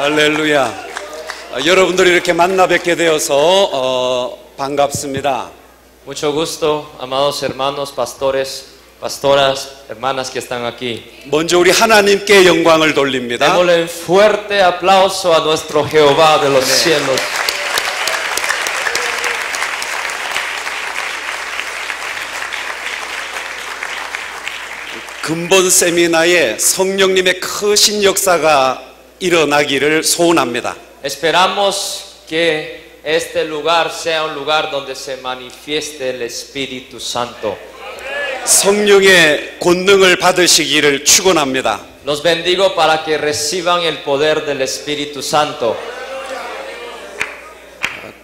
할렐루야. 여러분들이 이렇게 만나 뵙게 되어서 반갑습니다. Mucho gusto, amados hermanos, pastores, pastoras, hermanas que están aquí. 먼저 우리 하나님께 영광을 돌립니다. Démosle un fuerte aplauso a nuestro Jehová de los cielos. 근본 세미나에 성령님의 크신 역사가 일어나기를 소원합니다. Esperamos que este lugar sea un lugar donde se manifieste el Espíritu Santo. 성령의 권능을 받으시기를 축원합니다. Los bendigo para que reciban el poder del Espíritu Santo.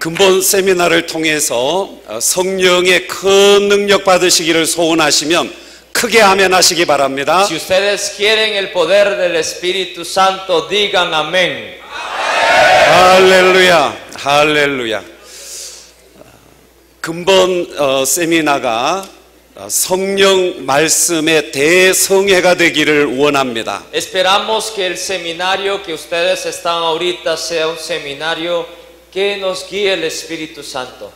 근본 세미나를 통해서 성령의 큰 능력 받으시기를 소원하시면 크게 아멘 하시기 바랍니다. Si ustedes quieren el poder del Espíritu Santo, digan amén. 할렐루야, 할렐루야. 근본 세미나가 성령 말씀의 대성회가 되기를 원합니다. Esperamos que el seminario que ustedes están ahorita sea un seminario que nos guíe el Espíritu Santo.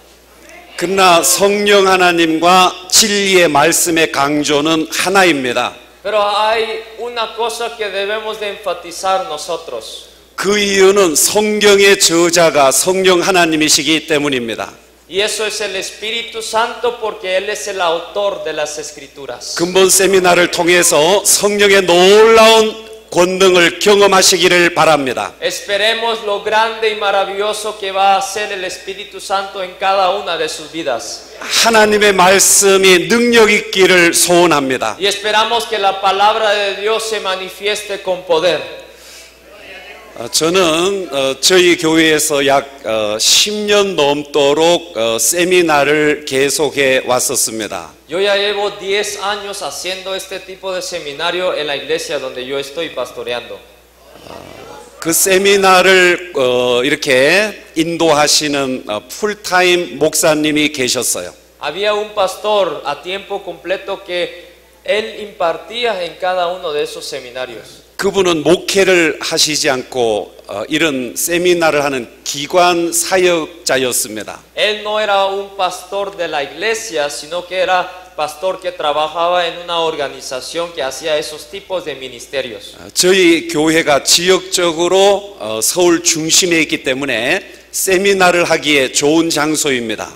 그러나 성령 하나님과 진리의 말씀의 강조는 하나입니다. Pero hay una cosa que debemos de enfatizar nosotros. 그 이유는 성경의 저자가 성령 하나님이시기 때문입니다. Y eso es el Espíritu Santo porque Él es el autor de las Escrituras. 근본 세미나를 통해서 성령의 놀라운 권능을 경험하시기를 바랍니다. Esperemos lo grande y maravilloso que va a hacer el Espíritu Santo en cada una de sus vidas. 하나님의 말씀이 능력 있기를 소원합니다. Y esperamos que la palabra de Dios se manifieste con poder. 저는 저희 교회에서 약 10년 넘도록 세미나를 계속해 왔었습니다. Yo ya llevo 10 años haciendo este tipo de seminario en la iglesia donde yo estoy pastoreando. 그 세미나를 이렇게 인도하시는 풀타임 목사님이 계셨어요. Había un pastor a tiempo completo que él impartía en cada uno de esos seminarios. 그분은 목회를 하시지 않고 이런 세미나를 하는 기관 사역자였습니다. Él no era un pastor de la iglesia, sino que era pastor que trabajaba en una organización que hacía esos tipos de ministerios. 저희 교회가 지역적으로 서울 중심에 있기 때문에 세미나를 하기에 좋은 장소입니다.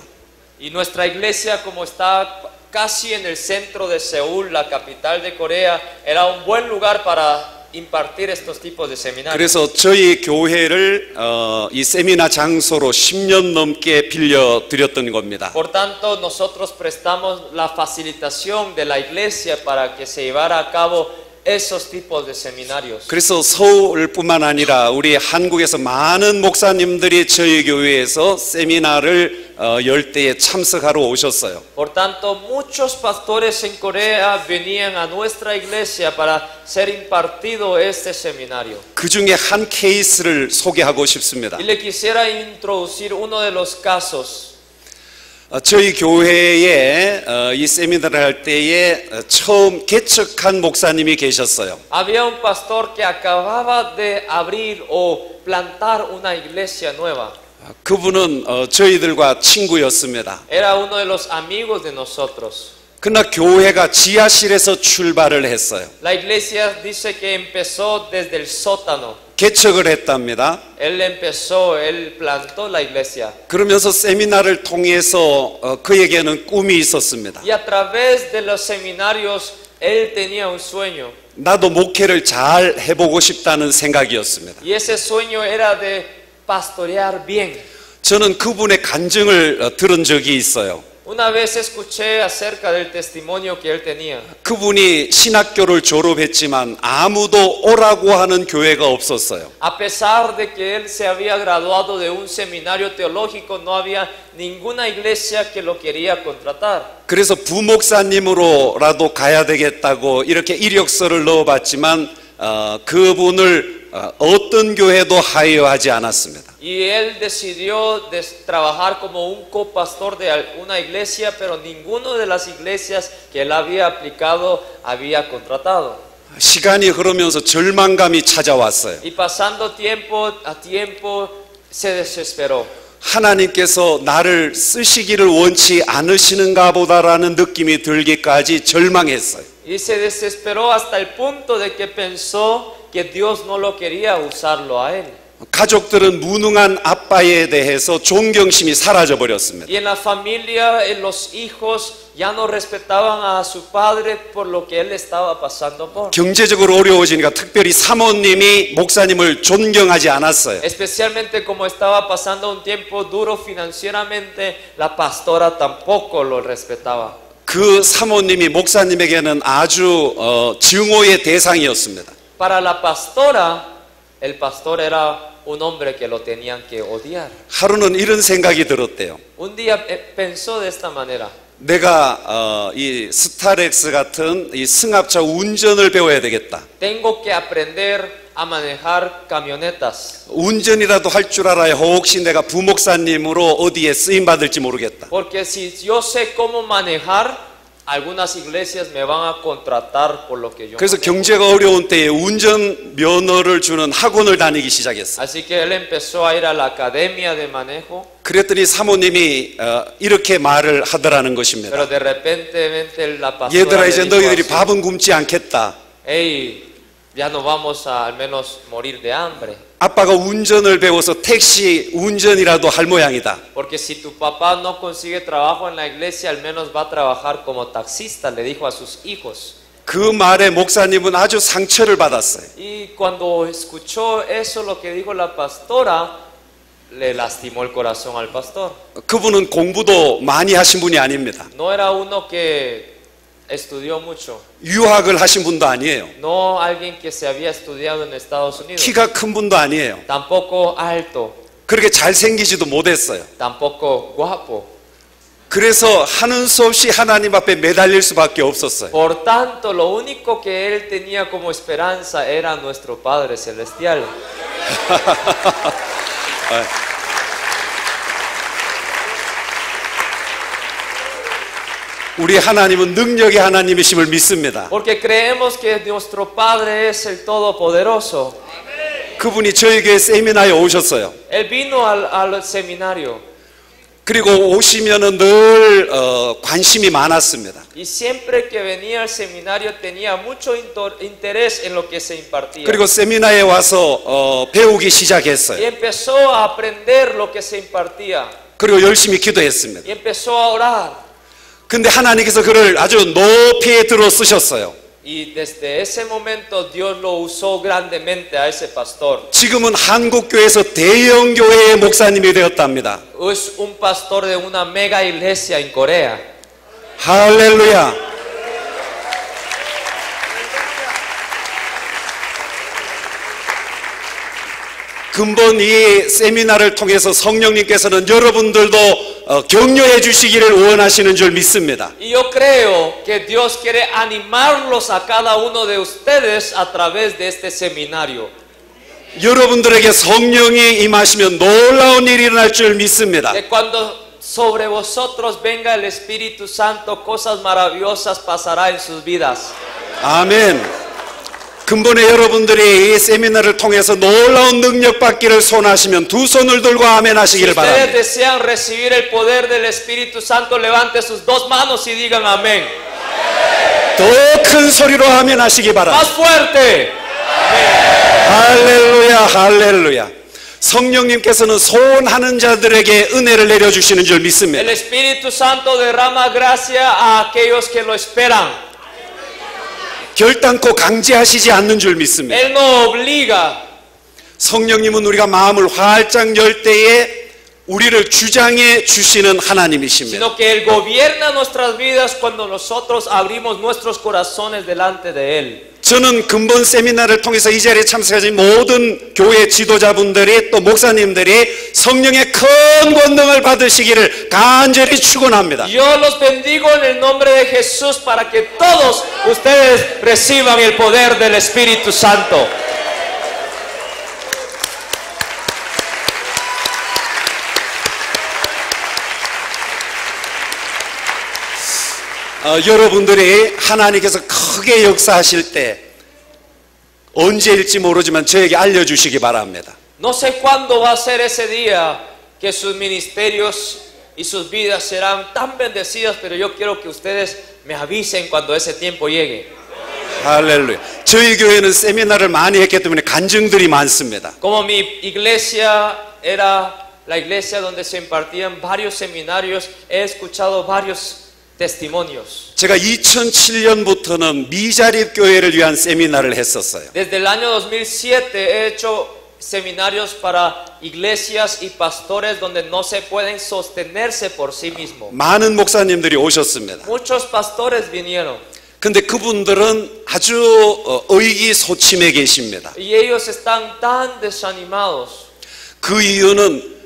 Y nuestra iglesia, como está casi en el centro de Seúl, la capital de Corea, era un buen lugar para impartir estos tipos de seminarios. 그래서 저희 교회를 이 세미나 장소로 10년 넘게 빌려 드렸던 겁니다. Por tanto, nosotros prestamos la facilitación de la iglesia para que se llevara a cabo esos tipos de seminarios. 그래서 서울뿐만 아니라 우리 한국에서 많은 목사님들이 저희 교회에서 세미나를 열 때에 참석하러 오셨어요. Por tanto, muchos pastores en Corea venían a nuestra iglesia para ser impartido este seminario. 그 중에 한 케이스를 소개하고 싶습니다. Y le quisiera introducir uno de los casos. 저희 교회에 이 세미나를 할 때에 처음 개척한 목사님이 계셨어요. Había un pastor que acababa de abrir o plantar una iglesia nueva. 그분은 저희들과 친구였습니다. Era uno de los amigos de nosotros. 그러나 교회가 지하실에서 출발을 했어요. La iglesia dice que empezó desde el sótano. 개척을 했답니다. Él plantó la iglesia. 그러면서 세미나를 통해서 그에게는 꿈이 있었습니다. Y a través de los seminarios, él tenía un sueño. 나도 목회를 잘 해보고 싶다는 생각이었습니다. Y ese sueño era de pastorear bien. 저는 그분의 간증을 들은 적이 있어요. Una vez escuché acerca del testimonio que él tenía. 그분이 신학교를 졸업했지만 아무도 오라고 하는 교회가 없었어요. A pesar de que él se había graduado de un seminario teológico, no había ninguna iglesia que lo quería contratar. 그래서 부목사님으로라도 가야 되겠다고 이렇게 이력서를 넣어봤지만 그분을 어떤 교회도 하여하지 않았습니다. Y él decidió trabajar como un copastor de una iglesia, pero ninguno de las iglesias que él había aplicado había contratado. 시간이 흐르면서 절망감이 찾아왔어요. Y pasando tiempo a tiempo se desesperó. 하나님께서 나를 쓰시기를 원치 않으시는가 보다라는 느낌이 들기까지 절망했어요. Y se desesperó hasta el punto de que pensó que Dios no lo quería usarlo a él. 가족들은 무능한 아빠에 대해서 존경심이 사라져 버렸습니다. Y en la familia, en los hijos ya no respetaban a su padre por lo que él estaba pasando por. 경제적으로 어려워지니까 특별히 사모님이 목사님을 존경하지 않았어요. Especialmente como estaba pasando un tiempo duro financieramente, la pastora tampoco lo respetaba. 그 사모님이 목사님에게는 아주 증오의 대상이었습니다. Para la pastora, el pastor era un hombre que lo tenían que odiar. 하루는 이런 생각이 들었대요. Un día pensó de esta manera. 내가 이 스타렉스 같은 이 승합차 운전을 배워야 되겠다. Tengo que aprender a manejar camionetas. 운전이라도 할 줄 알아야 혹시 내가 부목사님으로 어디에 쓰임 받을지 모르겠다. Porque si yo sé cómo manejar, algunas iglesias me van a contratar por lo que yo 그래서 manejo. 경제가 어려운 때에 운전 면허를 주는 학원을 다니기 시작했어요. Así que él empezó a ir a la academia de manejo. 그랬더니 사모님이 이렇게 말을 하더라는 것입니다. Pero de repente la pastora 얘들아 le 이제 dijo 너희들이 así, 밥은 굶지 않겠다. hey, ya no vamos a al menos morir de hambre. 아빠가 운전을 배워서 택시 운전이라도 할 모양이다. Porque si tu papá no consigue trabajo en la iglesia, al menos va a trabajar como taxista, le dijo a sus hijos. 그 말에 목사님은 아주 상처를 받았어요. Y cuando escuchó eso, lo que dijo la pastora, le lastimó el corazón al pastor. 그분은 공부도 많이 하신 분이 아닙니다. No era uno que estudió mucho, 유학을 하신 분도 아니에요. no alguien que se había estudiado en Estados Unidos, 키가 큰 분도 아니에요. tampoco alto, 그렇게 잘생기지도 못했어요. tampoco guapo. 그래서 하는 수 없이 하나님 앞에 매달릴 수밖에 없었어요. Por tanto, lo único que él tenía como esperanza era nuestro Padre Celestial. 우리 하나님은 능력의 하나님이심을 믿습니다. Porque creemos que nuestro Padre es el Todopoderoso. 그분이 저희 교회 세미나에 오셨어요. Él vino al seminario 그리고 오시면은 늘 관심이 많았습니다. y siempre que venía al seminario tenía mucho interés en lo que se impartía. 그리고 세미나에 와서 배우기 Y 시작했어요. empezó a aprender lo que se impartía. 그리고 열심히 기도했습니다. Y empezó a orar. 근데 하나님께서 그를 아주 높이 들어 쓰셨어요. Y desde ese momento Dios lo usó grandemente a ese pastor. 지금은 한국 교회에서 대형 교회의 목사님이 되었답니다. Es un pastor de una mega iglesia en Corea. 할렐루야. 근본 이 세미나를 통해서 성령님께서는 여러분들도 격려해 주시기를 원하시는 줄 믿습니다. Y yo creo que Dios quiere animarlos a cada uno de ustedes a través de este seminario. 여러분들에게 성령이 임하시면 놀라운 일이 일어날 줄 믿습니다. Que cuando sobre vosotros venga el Espíritu Santo, cosas maravillosas pasará en sus vidas. 아멘. 근본에 여러분들이 이 세미나를 통해서 놀라운 능력 받기를 소원하시면 두 손을 들고 아멘 Si 하시기를 ustedes 바랍니다. desean recibir el poder del Espíritu Santo, levante sus dos manos y digan amén. 더 큰 소리로 아멘 하시기 바랍니다. Más fuerte. 할렐루야, 할렐루야. 성령님께서는 소원하는 자들에게 은혜를 내려주시는 줄 El 믿습니다. Espíritu Santo derrama gracia a aquellos que lo esperan. 결단코 강제하시지 않는 줄 믿습니다. Él no obliga. 성령님은 우리가 마음을 활짝 열 때에 우리를 주장해 주시는 하나님이십니다. Sino que Él gobierna nuestras vidas cuando nosotros abrimos nuestros corazones delante de Él. 저는 근본 세미나를 통해서 이 자리에 참석하신 모든 교회 지도자분들이 또 목사님들이 성령의 큰 권능을 받으시기를 간절히 축원합니다. Yo los bendigo en el nombre de Jesús para que todos ustedes reciban el poder del Espíritu Santo. 여러분들이 하나님께서 크게 역사하실 때 언제일지 모르지만 저에게 알려주시기 바랍니다. No sé cuándo va a ser ese día que sus ministerios y sus vidas serán tan bendecidas, pero yo quiero que ustedes me avisen cuando ese tiempo llegue. 할렐루야. 저희 교회는 세미나를 많이 했기 때문에 간증들이 많습니다. Como mi iglesia era la iglesia donde se impartían varios seminarios, he escuchado varios testimonios. 제가 2007년부터는 미자립 교회를 위한 세미나를 했었어요. Desde el año 2007 he hecho seminarios para iglesias y pastores donde no se pueden sostenerse por sí mismos. 많은 목사님들이 오셨습니다. Muchos pastores vinieron. 근데 그분들은 아주 의기소침해 계십니다. Y ellos están tan desanimados. 그 이유는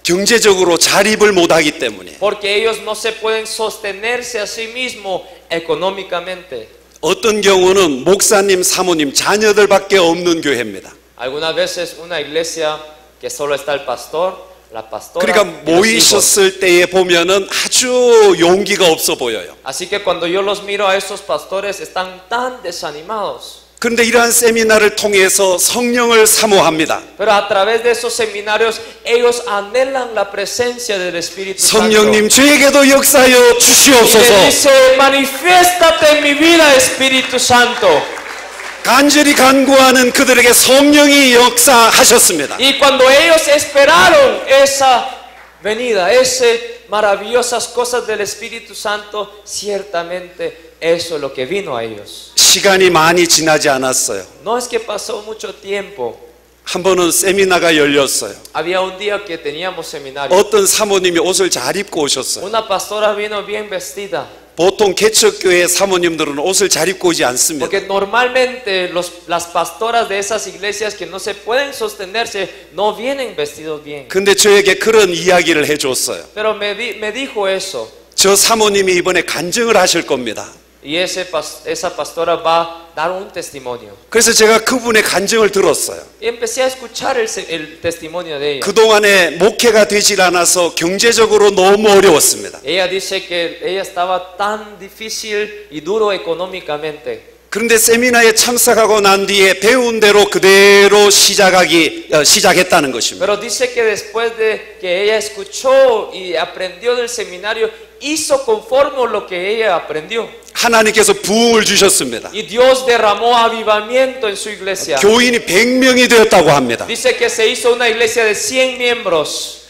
경제적으로 자립을 못하기 때문에. Porque ellos no se pueden sostenerse a sí mismos económicamente. 어떤 경우는 목사님, 사모님, 자녀들밖에 없는 교회입니다. Algunas veces una iglesia que solo está el pastor, la pastora. 그러니까 y los hijos. 모이셨을 때에 보면은 아주 용기가 없어 보여요. Así que cuando yo los miro a esos pastores están tan desanimados. 그런데 이러한 세미나를 통해서 성령을 사모합니다. Pero a través de esos seminarios ellos anhelan la presencia del Espíritu Santo. 성령님 저에게도 역사하여 Y le 주시옵소서. dice, manifiéstate en mi vida, Espíritu Santo. 간절히 간구하는 그들에게 성령이 역사하셨습니다. Y cuando ellos esperaron esa venida, esas maravillosas cosas del Espíritu Santo, ciertamente eso es lo que vino a ellos. 시간이 많이 지나지 않았어요. No es que pasó mucho tiempo. 한 번은 세미나가 열렸어요. Había un día que teníamos seminario. 어떤 사모님이 옷을 잘 입고 오셨어요. Una pastora vino bien vestida. 보통 개척교회 사모님들은 옷을 잘 입고 오지 않습니다. Porque normalmente las pastoras de esas iglesias que no se pueden sostenerse no vienen vestidos bien. 근데 저에게 그런 이야기를 해줬어요. Pero me dijo eso. 저 사모님이 이번에 간증을 하실 겁니다. Y esa pastora va a dar un testimonio. 그래서 제가 그분의 간증을 들었어요. Y empecé a escuchar el testimonio de ella. 그동안에 목회가 되질 않아서 경제적으로 너무 어려웠습니다. Ella dice que ella estaba tan difícil y duro económicamente. 그런데 세미나에 참석하고 난 뒤에 배운 대로 그대로 시작했다는 것입니다. Pero dice que después de que ella escuchó y aprendió del seminario, hizo conforme lo que ella aprendió. 하나님께서 부흥을 주셨습니다. Y Dios derramó avivamiento en su iglesia. 교인이 100명이 되었다고 합니다. Dice que se hizo una iglesia de 100 miembros.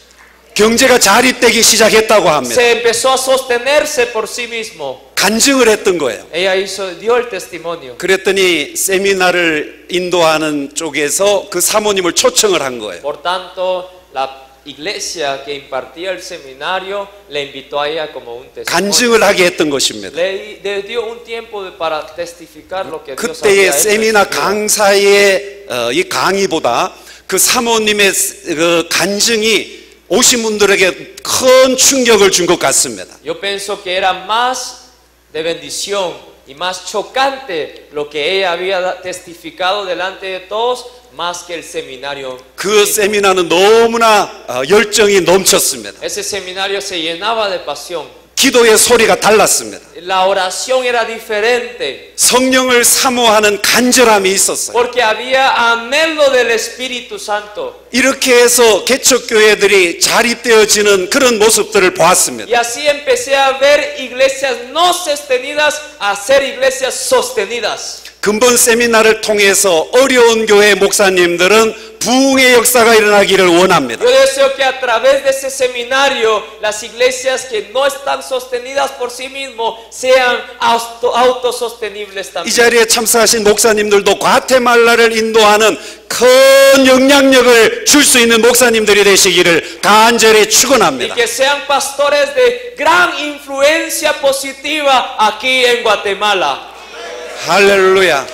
경제가 자립되기 시작했다고 합니다. Se empezó a sostenerse por sí mismo. 간증을 했던 거예요. Ella dio el testimonio. 그랬더니 세미나를 인도하는 쪽에서 그 사모님을 초청을 한 거예요. Por tanto, la iglesia que impartía el seminario le invitó a ella como un testimonio. 간증을 하게 했던 것입니다. Le dio un tiempo para testificar lo que Dios 그때의 había hecho. 세미나 강사의 이 강의보다 그 사모님의 그 간증이 오신 분들에게 큰 충격을 준 것 같습니다. Yo pienso que era más de bendición y más chocante lo que ella había testificado delante de todos, más que el seminario. 그 세미나는 너무나 열정이 넘쳤습니다. Ese seminario se llenaba de pasión. 기도의 소리가 달랐습니다. La oración era diferente. 성령을 사모하는 간절함이 있었어요. Porque había anhelo del Espíritu Santo. 이렇게 해서 개척교회들이 자립되어지는 그런 모습들을 보았습니다. Y así empecé a ver iglesias no sostenidas a ser iglesias sostenidas. 근본 세미나를 통해서 어려운 교회 목사님들은 부흥의 역사가 일어나기를 원합니다. Yo deseo que a través de ese seminario las iglesias que no están sostenidas por sí mismos sean autosostenibles 이 también. 자리에 참석하신 목사님들도 과테말라를 인도하는 큰 영향력을 줄 수 있는 목사님들이 되시기를 간절히 Y 축원합니다. que sean pastores de gran influencia positiva aquí en Guatemala. 할렐루야.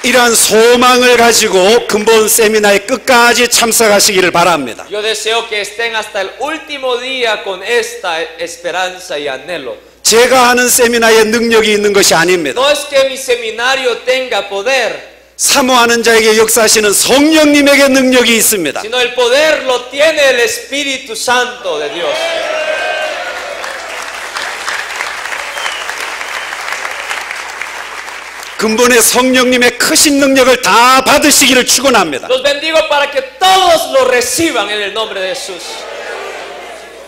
이러한 소망을 가지고 근본 세미나에 끝까지 참석하시기를 바랍니다. Yo deseo que estén hasta el último día con esta esperanza y anhelo. 제가 하는 세미나에 능력이 있는 것이 아닙니다. No es que mi seminario tenga poder, 사모하는 자에게 역사하시는 성령님에게 능력이 있습니다. sino el poder lo tiene el Espíritu Santo de Dios. 근본의 성령님의 크신 능력을 다 받으시기를 축원합니다. Los bendigo para que todos lo reciban en el nombre de Jesús.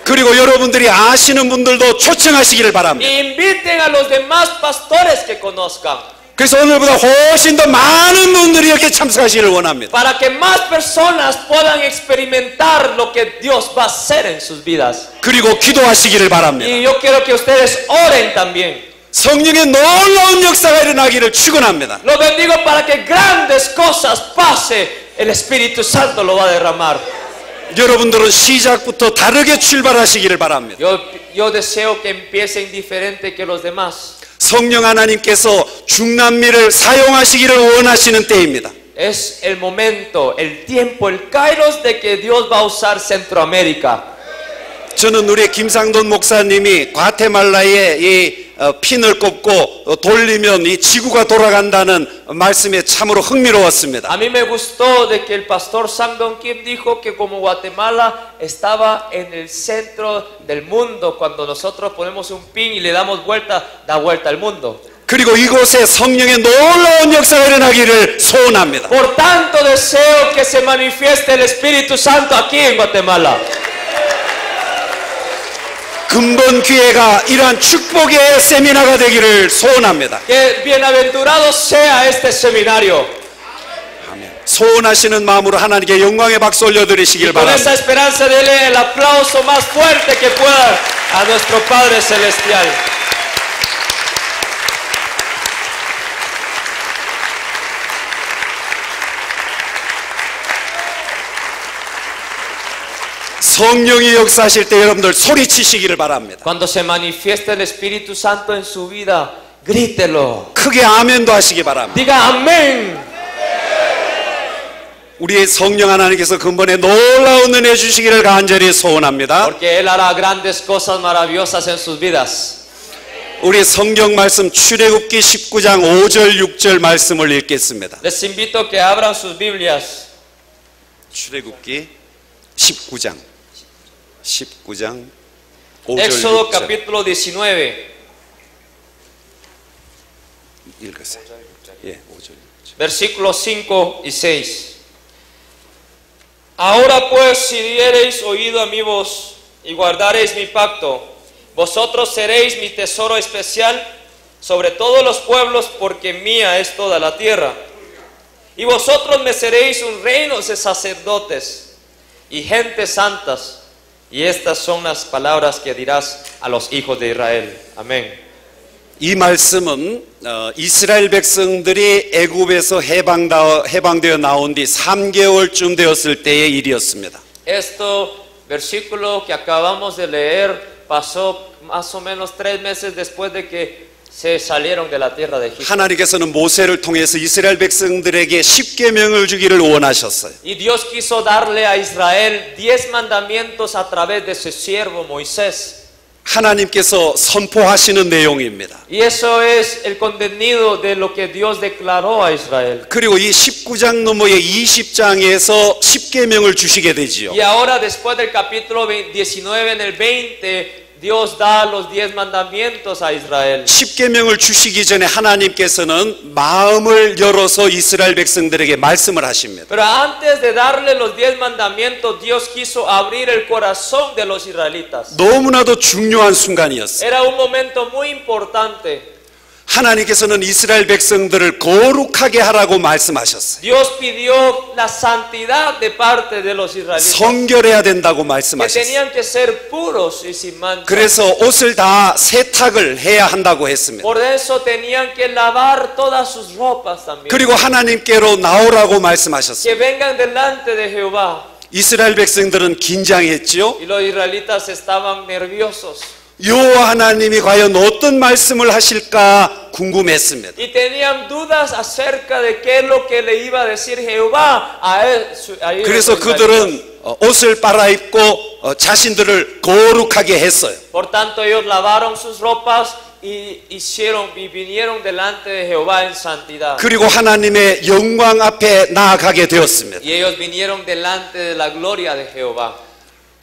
그리고 여러분들이 아시는 분들도 초청하시기를 바랍니다. Inviten a los demás pastores que conozcan. 그래서 오늘보다 훨씬 더 많은 분들이 이렇게 참석하시기를 원합니다. Para que más personas puedan experimentar lo que Dios va a hacer en sus vidas. 그리고 기도하시기를 바랍니다. Y yo quiero que ustedes oren también. 성령의 놀라운 역사가 일어나기를 축원합니다. Los bendigo para que grandes cosas pase. El Espíritu Santo lo va a derramar. 여러분들은 시작부터 다르게 출발하시기를 바랍니다. Yo deseo que empiecen diferente que los demás. 성령 하나님께서 중남미를 사용하시기를 원하시는 때입니다. Es el momento, el tiempo, el kairos de que Dios va a usar Centroamérica. 저는 우리 김상돈 목사님이 과테말라에 이 핀을 꼽고 돌리면 이 지구가 돌아간다는 말씀에 참으로 흥미로웠습니다. A mí me gustó de que el pastor Sangdon Kim dijo que como Guatemala estaba en el centro del mundo, cuando nosotros ponemos un pin y le damos vuelta, da vuelta al mundo. 그리고 이곳에 성령의 놀라운 역사가 일어나기를 소원합니다. Por tanto deseo que se manifieste el Espíritu Santo aquí en Guatemala. 근본 기회가 이러한 축복의 세미나가 되기를 소원합니다. Que bienaventurado sea este seminario. 아멘. 소원하시는 마음으로 하나님께 영광의 박수 올려드리시길 Con esa 바랍니다. esperanza dele el aplauso más fuerte que pueda a nuestro Padre Celestial. 성령이 역사하실 때 여러분들 소리치시기를 바랍니다. Cuando se manifieste el Espíritu Santo en su vida, grítelo. 크게 아멘도 하시기 바랍니다. Diga amén. 우리 성령 하나님께서 근본에 놀라운 은혜 주시기를 간절히 소원합니다. Porque Él hará grandes cosas maravillosas en sus vidas. 우리 성경 말씀 출애굽기 19장 5절 6절 말씀을 읽겠습니다. Les invito a que abran sus Biblias. 출애굽기 19장 5절 Éxodo 6절 capítulo 19. 읽으세요. 예, 5절 6절. Versículos 5 y 6. Ahora pues, si diereis oído a mi voz y guardareis mi pacto, vosotros seréis mi tesoro especial sobre todos los pueblos, porque mía es toda la tierra. Y vosotros me seréis un reino de sacerdotes y gentes santas. Y estas son las palabras que dirás a los hijos de Israel. Amén. 이 말씀은 이스라엘 백성들이 애굽에서 해방되어 나온 뒤 3개월쯤 되었을 때의 일이었습니다. Esto versículo que acabamos de leer pasó más o menos 3 meses después de que se salieron de la tierra de Egipto. 하나님께서는 모세를 통해서 이스라엘 백성들에게 10계명을 주기를 원하셨어요. Y Dios quiso darle a Israel 10 mandamientos a través de su siervo Moisés. 하나님께서 선포하시는 내용입니다. Y eso es el contenido de lo que Dios declaró a Israel. 그리고 이 19장 너머의 20장에서 10계명을 주시게 되지요. Y ahora después del capítulo 19 en el 20 Dios da los 10 mandamientos a Israel. 10계명을 주시기 전에 하나님께서는 마음을 열어서 이스라엘 백성들에게 말씀을 하십니다. Pero antes de darle los 10 mandamientos, Dios quiso abrir el corazón de los israelitas. 너무나도 중요한 순간이었어요. Era un momento muy importante. 하나님께서는 이스라엘 백성들을 거룩하게 하라고 말씀하셨어요. Dios pidió la santidad de parte de los israelitas. 성결해야 된다고 Que 말씀하셨어요. tenían que ser puros y sin mancha. 그래서 옷을 다 세탁을 해야 한다고 했습니다. Por eso tenían que lavar todas sus ropas también. 그리고 하나님께로 나오라고 말씀하셨어요. Que vengan delante de Jehová. 이스라엘 백성들은 긴장했죠. Y los israelitas estaban nerviosos. 여호와 하나님이 과연 어떤 말씀을 하실까 궁금했습니다. Y tenían dudas acerca de qué es lo que le iba a decir Jehová a ellos. 그래서 그들은 옷을 빨아입고 자신들을 거룩하게 했어요. Por tanto ellos lavaron sus ropas y vinieron delante de Jehová en santidad. 그리고 하나님의 영광 앞에 나아가게 되었습니다. Y ellos vinieron delante de la gloria de Jehová.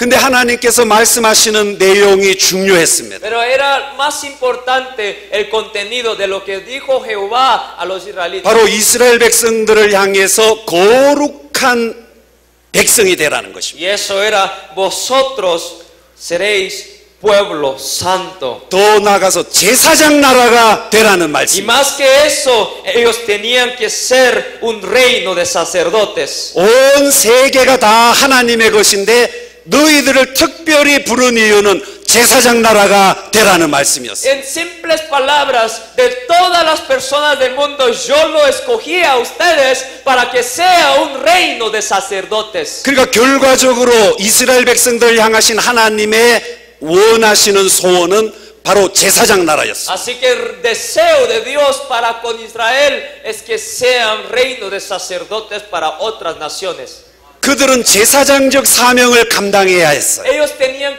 근데 하나님께서 말씀하시는 내용이 중요했습니다. Pero era más importante el contenido de lo que dijo Jehová a los israelitas. 바로 이스라엘 백성들을 향해서 거룩한 백성이 되라는 것입니다. Y eso era, vosotros seréis pueblo santo. 더 나아가서 제사장 나라가 되라는 Y 말씀입니다. más que eso, ellos tenían que ser un reino de sacerdotes. 온 세계가 다 하나님의 것인데 너희들을 특별히 부른 이유는 제사장 나라가 되라는 말씀이었어요. En simples palabras, de todas las personas del mundo, yo lo escogí a ustedes para que sea un reino de sacerdotes. 그러니까 결과적으로 이스라엘 백성들을 향하신 하나님의 원하시는 소원은 바로 제사장 나라였어요. Así que el deseo de Dios para con Israel es que sean reino de sacerdotes para otras naciones. 그들은 제사장적 사명을 감당해야 했어요. Ellos tenían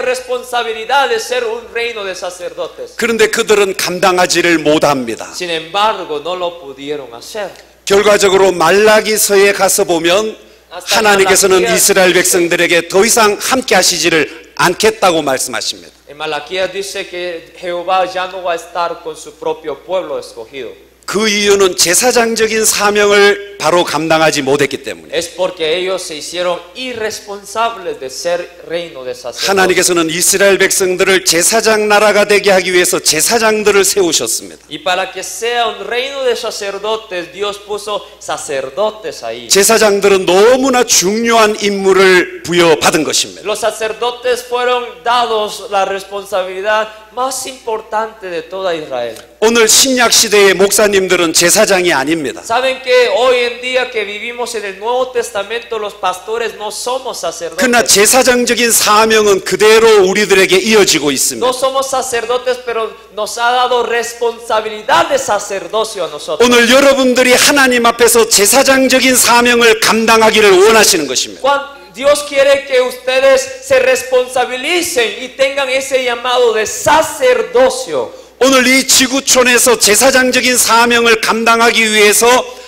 responsabilidad de ser un reino de sacerdotes. 그런데 그들은 감당하지를 못합니다. Sin embargo, no lo pudieron hacer. 결과적으로 말라기서에 가서 보면 하나님께서는 이스라엘 백성들에게 더 이상 함께 하시지를 않겠다고 말씀하십니다. En Malaquías dice que Jehová ya no va a estar con su propio pueblo escogido. 그 이유는 제사장적인 사명을 바로 감당하지 못했기 때문에 Es porque ellos se hicieron irresponsables de ser reino de sacerdotes. 하나님께서는 이스라엘 백성들을 제사장 나라가 되게 하기 위해서 제사장들을 세우셨습니다. Y para que sea un reino de sacerdotes, Dios puso sacerdotes ahí. 제사장들은 너무나 중요한 임무를 부여받은 것입니다. Los sacerdotes fueron dados la responsabilidad más importante de toda Israel. 오늘 신약 시대의 목사님들은 제사장이 아닙니다. Saben que hoy en día que vivimos en el Nuevo Testamento, los pastores no somos 그러나 sacerdotes. 제사장적인 사명은 그대로 우리들에게 이어지고 있습니다. No somos sacerdotes, pero nos ha dado responsabilidad de sacerdocio a nosotros. 오늘 여러분들이 하나님 앞에서 제사장적인 사명을 감당하기를 원하시는 것입니다. Dios quiere que ustedes se responsabilicen y tengan ese llamado de sacerdocio. 오늘 이 지구촌에서 제사장적인 사명을 감당하기 위해서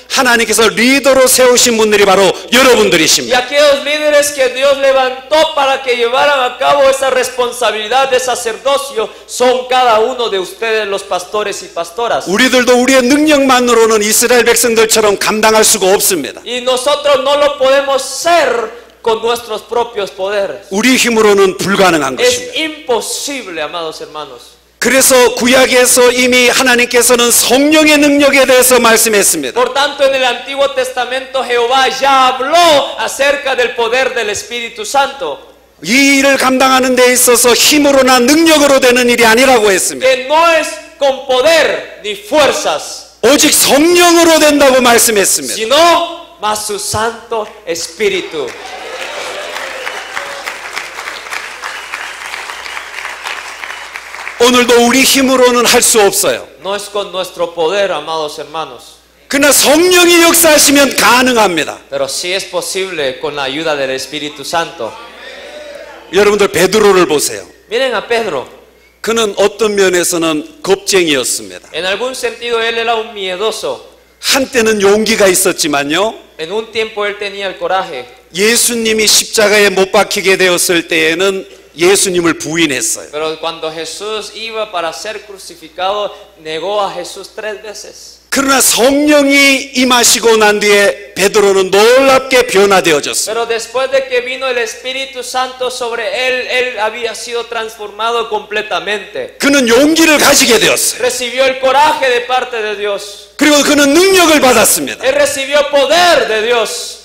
하나님께서 리더로 세우신 분들이 바로 Y 여러분들이십니다. aquellos líderes que Dios levantó para que llevaran a cabo esa responsabilidad de sacerdocio son cada uno de ustedes los pastores y pastoras. 우리들도 우리의 능력만으로는 이스라엘 백성들처럼 감당할 수가 없습니다. Y nosotros no lo podemos ser con nuestros propios poderes. 우리 힘으로는 불가능한 Es 것입니다. imposible, amados hermanos. 그래서 구약에서 이미 하나님께서는 성령의 능력에 대해서 말씀했습니다. Por tanto, en el Antiguo Testamento Jehová ya habló acerca del poder del Espíritu Santo. 이 일을 감당하는 데 있어서 힘으로나 능력으로 되는 일이 아니라고 했습니다. Que no es con poder ni fuerzas, 오직 성령으로 된다고 말씀했습니다. sino más su Santo Espíritu. 오늘도 우리 힘으로는 할 수 없어요. No es con nuestro poder, amados hermanos, 그러나 성령이 역사하시면 가능합니다. pero sí es posible con la ayuda del Espíritu Santo. 여러분들 베드로를 보세요. Miren a Pedro. 그는 어떤 면에서는 겁쟁이였습니다. En algún sentido él era un miedoso. 한때는 용기가 있었지만요. En un tiempo él tenía el coraje. 예수님이 십자가에 못 박히게 되었을 때에는 예수님을 부인했어요. Pero cuando Jesús iba para ser crucificado, negó a Jesús 3 veces. 그러나 성령이 임하시고 난 뒤에 베드로는 놀랍게 변화되어졌어요. Pero después de que vino el Espíritu Santo sobre él había sido transformado completamente. 그는 용기를 가지게 되었어요. Recibió el coraje de parte de Dios. 그리고 그는 능력을 받았습니다. Él recibió poder de Dios.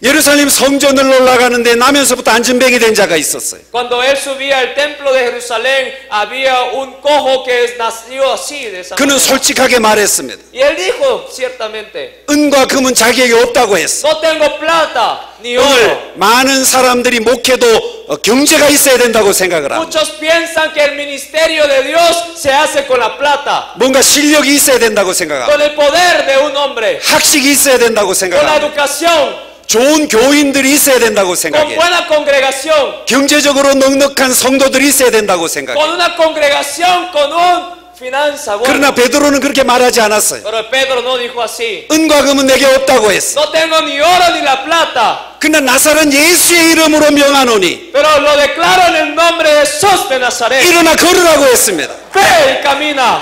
예루살렘 성전을 올라가는데 나면서부터 안진뱅이 된 자가 있었어요. Cuando él subía al templo de Jerusalén, había un cojo que nació así de esa 그는 manera. 솔직하게 말했습니다. Y él dijo ciertamente, 은과 금은 자기에게 없다고 했어. no tengo plata ni oro. 오늘 많은 사람들이 목회도 경제가 있어야 된다고 생각을 합니다. Muchos piensan que el ministerio de Dios se hace con la plata, 뭔가 실력이 있어야 된다고 생각합니다. con el poder de un hombre, 학식이 있어야 된다고 con la 생각합니다. educación, 좋은 교인들이 있어야 된다고 con 생각해요. buena congregación, 경제적으로 넉넉한 성도들이 있어야 된다고 con 생각해요. una congregación, con un finanza. Bueno, 그러나 베드로는 그렇게 말하지 않았어요. pero Pedro no dijo así. 은과 금은 내게 없다고 했어. No tengo ni oro ni la plata, 그러나 나사렛 예수의 이름으로 명하노니 pero lo declaro en el nombre de Jesús de Nazaret. 일어나 걸으라고 했습니다. Ve y camina.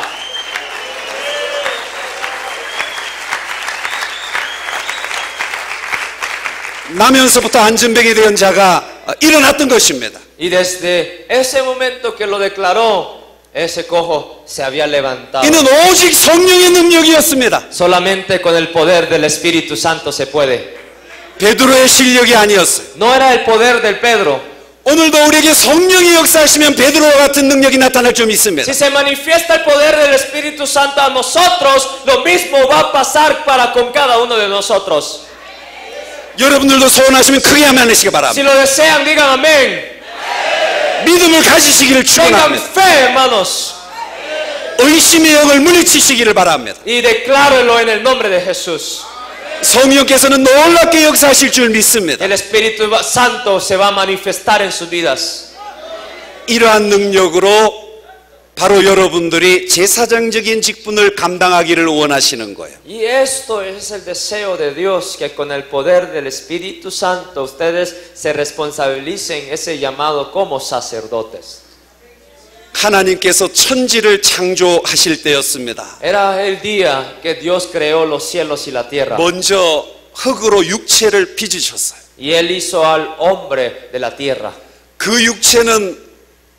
나면서부터 안전병이 된 자가 일어났던 것입니다. Y desde ese momento que lo declaró, ese cojo se había levantado. 이는 오직 성령의 능력이었습니다. Solamente con el poder del Espíritu Santo se puede. 베드로의 실력이 아니었어요. No era el poder del Pedro. 오늘도 우리에게 성령이 역사하시면 베드로와 같은 능력이 나타날 좀 있습니다. Si se manifiesta el poder del Espíritu Santo a nosotros, lo mismo va a pasar para con cada uno de nosotros. 여러분들도 소원하시면 크게 아멘하시기 Si 바랍니다. lo desean, digan amén. 믿음을 가지시기를 Tengan 축원합니다. fe, hermanos. 의심의 영을 물리치시기를 바랍니다. Y declárenlo en el nombre de Jesús. 성령께서는 놀랍게 역사하실 줄 믿습니다. El Espíritu Santo se va a manifestar en sus vidas. 이러한 능력으로 바로 여러분들이 제사장적인 직분을 감당하기를 원하시는 거예요. Y esto es el deseo de Dios, que con el poder del Espíritu Santo ustedes se responsabilicen ese llamado como sacerdotes. 하나님께서 천지를 창조하실 때였습니다. Era el día que Dios creó los cielos y la tierra. 먼저 흙으로 육체를 빚으셨어요. Y Él hizo al hombre de la tierra. 그 육체는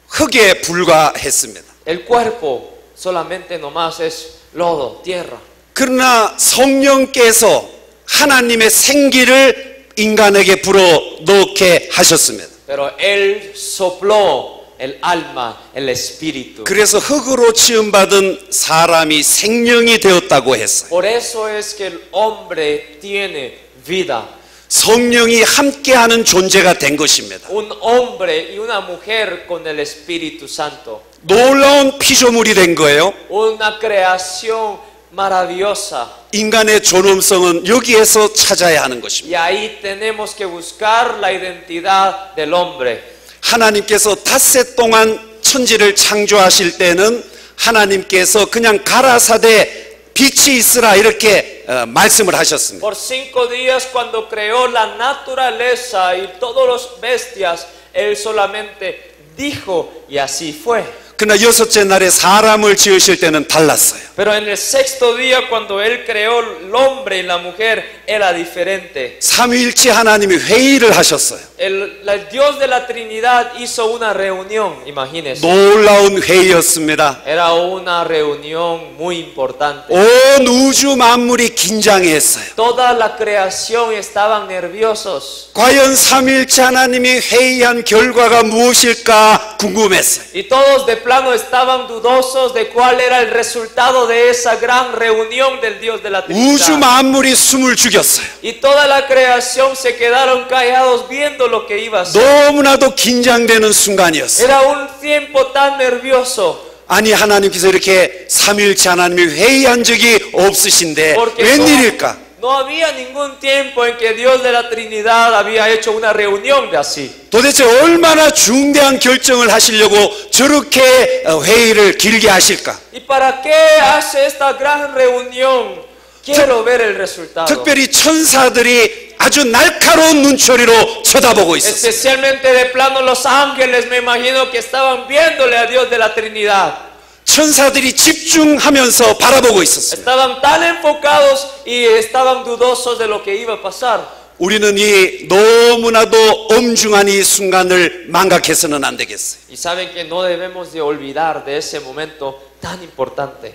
흙에 불과했습니다. El cuerpo solamente nomás es lodo, tierra. 그러나 성령께서 하나님의 생기를 인간에게 불어넣게 하셨습니다. Pero Él sopló el alma, el espíritu. 그래서 흙으로 지음받은 사람이 생명이 되었다고 했어요. Por eso es que el hombre tiene vida. 성령이 함께하는 존재가 된 것입니다. Un hombre y una mujer con el Espíritu Santo. 놀라운 피조물이 된 거예요. Una creación maravillosa. 인간의 존엄성은 여기에서 찾아야 하는 것입니다. Y ahí tenemos que buscar la identidad del hombre. 하나님께서 닷새 동안 천지를 창조하실 때는 하나님께서 그냥 가라사대 빛이 있으라 이렇게 말씀을 하셨습니다. Por 5 días cuando creó la naturaleza y todos los bestias, Él solamente dijo y así fue. 그러나 여섯째 날에 사람을 지으실 때는 달랐어요. Pero en el 6º día cuando Él creó el hombre y la mujer era diferente. 삼위일체 하나님이 회의를 하셨어요. El Dios de la Trinidad hizo una reunión, imagínense. 놀라운 회의였습니다. Era una reunión muy importante. 온 우주 만물이 긴장했어요. Toda la creación estaban nerviosos. 과연 삼위일체 하나님이 회의한 결과가 무엇일까 궁금했어요. Y todos de plano estaban dudosos de cuál era el resultado de esa gran reunión del Dios de la 우주 Trinidad. 만물이 숨을 죽였어요. Y toda la creación se quedaron callados viendo lo que iba a ser. 너무나도 긴장되는 순간이었어요. Era un tiempo tan nervioso. 아니 하나님께서 이렇게 삼위일체 하나님이 회의한 적이 없으신데 Porque 웬일일까? no había ningún tiempo en que Dios de la Trinidad había hecho una reunión de así. 도대체 얼마나 중대한 결정을 하시려고 저렇게 회의를 길게 하실까? ¿Y para qué hace esta gran reunión? Quiero ver el resultado. 특별히 천사들이 아주 날카로운 눈초리로 쳐다보고 있었어요. Especialmente de plano los ángeles, me imagino que estaban viéndole a Dios de la Trinidad. 천사들이 집중하면서 바라보고 있었어요. Estaban tan enfocados y estaban dudosos de lo que iba a pasar. 우리는 이 너무나도 엄중한 이 순간을 망각해서는 안 되겠어요. Y saben que no debemos de olvidar de ese momento tan importante.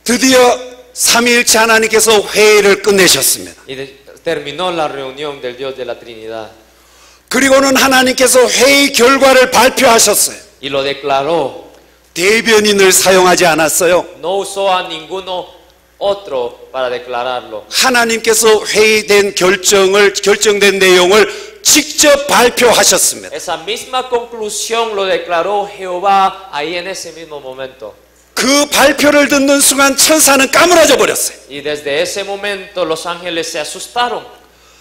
드디어 삼위일체 하나님께서 회의를 끝내셨습니다. Y terminó la reunión del Dios de la Trinidad. 그리고는 하나님께서 회의 결과를 발표하셨어요. Y lo declaró. 대변인을 사용하지 않았어요. No usó a ninguno otro para declararlo. 하나님께서 회의된 결정된 내용을 직접 발표하셨습니다. Esa misma conclusión lo declaró Jehová ahí en ese mismo momento. 그 발표를 듣는 순간 천사는 까무러져 버렸어요. Y desde ese momento los ángeles se asustaron.